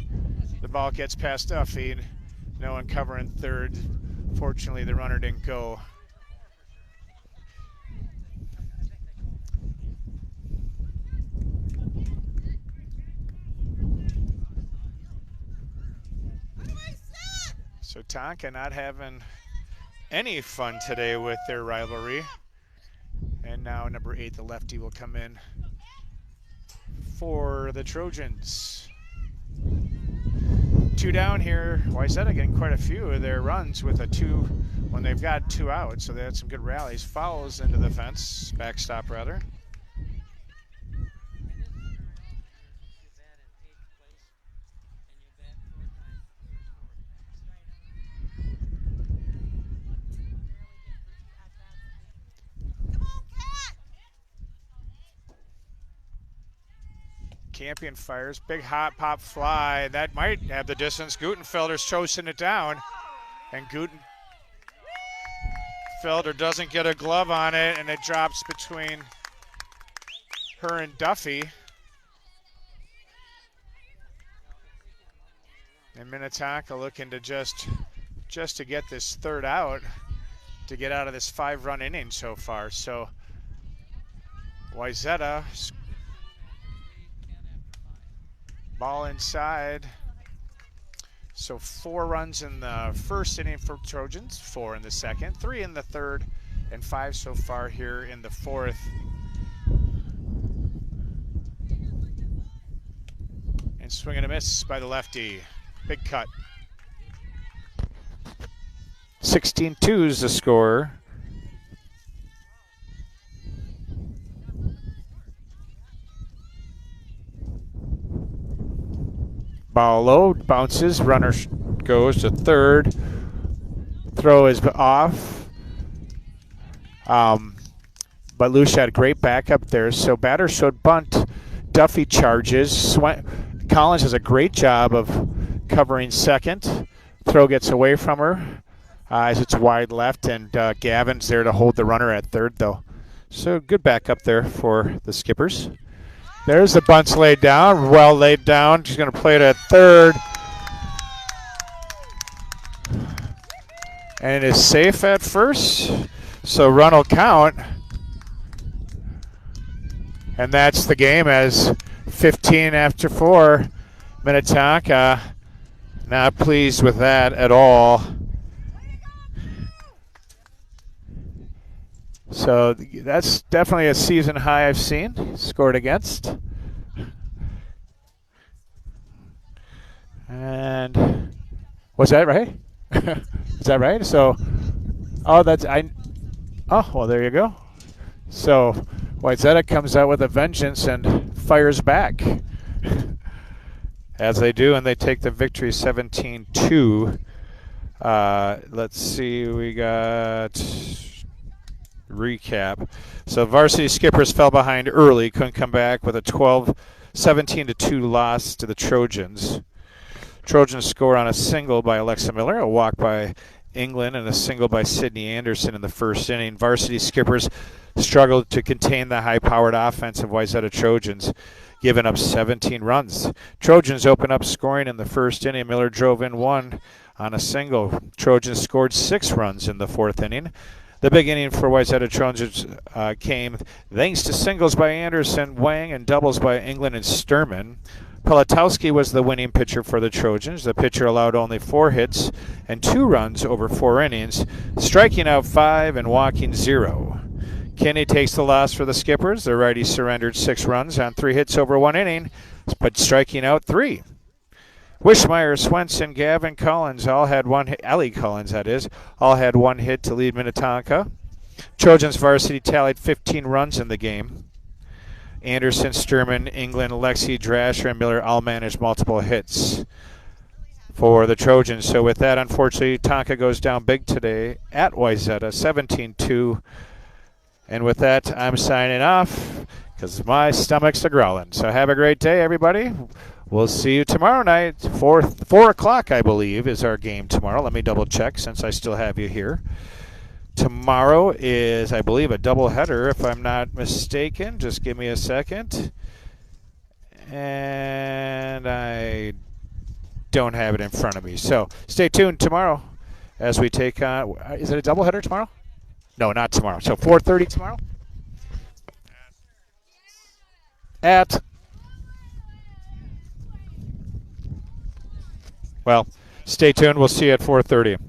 the ball gets past Duffy. No one covering third. Fortunately, the runner didn't go. So Tonka not having any fun today with their rivalry. And now number 8, the lefty, will come in for the Trojans. 2 down here. Wayzata getting quite a few of their runs with a 2 when they've got 2 out, so they had some good rallies. Fouls into the fence, backstop rather. Campion fires, big hot pop fly. That might have the distance. Gutenfelder's chasing it down. And Gutenfelder doesn't get a glove on it, and it drops between her and Duffy. And Minnetonka looking to just to get this third out, to get out of this 5-run inning so far. So Wayzata, ball inside. So 4 runs in the first inning for Trojans, 4 in the second, 3 in the third, and 5 so far here in the fourth. And swing and a miss by the lefty. Big cut. 16-2 is the score. Ball low, bounces, runner goes to third. Throw is off. But Lucia had a great backup there. So batter showed bunt. Duffy charges. Collins does a great job of covering second. Throw gets away from her as it's wide left, and Gavin's there to hold the runner at third, though. So good backup there for the Skippers. There's the bunts laid down, well laid down. She's going to play it at third. And it is safe at first, so run will count. And that's the game as 15 after 4. Minnetonka not pleased with that at all. So that's definitely a season high I've seen, scored against. And was that right? Is that right? So, oh, that's I. Oh, well, there you go. So, Wayzata comes out with a vengeance and fires back, as they do, and they take the victory 17-2. Let's see, we got recap. So Varsity Skippers fell behind early, couldn't come back with a 17-2 loss to the Trojans. Trojans scored on a single by Alexa Miller, a walk by England, and a single by Sydney Anderson in the first inning. Varsity Skippers struggled to contain the high-powered offense of Wayzata Trojans, giving up 17 runs. Trojans opened up scoring in the first inning. Miller drove in one on a single. Trojans scored 6 runs in the fourth inning. The big inning for Wayzata Trojans came thanks to singles by Anderson, Wang, and doubles by England and Sturman. Pelatowski was the winning pitcher for the Trojans. The pitcher allowed only 4 hits and 2 runs over 4 innings, striking out 5 and walking 0. Kinney takes the loss for the Skippers. The righty surrendered 6 runs on 3 hits over 1 inning, but striking out 3. Wishmeyer, Swenson, Gavin Collins all had one hit. Ellie Collins, that is, all had 1 hit to lead Minnetonka. Trojans varsity tallied 15 runs in the game. Anderson, Sturman, England, Lexi, Drasher, and Miller all managed multiple hits for the Trojans. So with that, unfortunately, Tonka goes down big today at Wayzata, 17-2. And with that, I'm signing off because my stomach's a growling. So have a great day, everybody. We'll see you tomorrow night. 4 o'clock, I believe, is our game tomorrow. Let me double check since I still have you here. Tomorrow is, I believe, a doubleheader, if I'm not mistaken. Just give me a second. And I don't have it in front of me. So stay tuned tomorrow as we take on. Is it a doubleheader tomorrow? No, not tomorrow. So 4:30 tomorrow? At. Well, stay tuned. We'll see you at 4:30.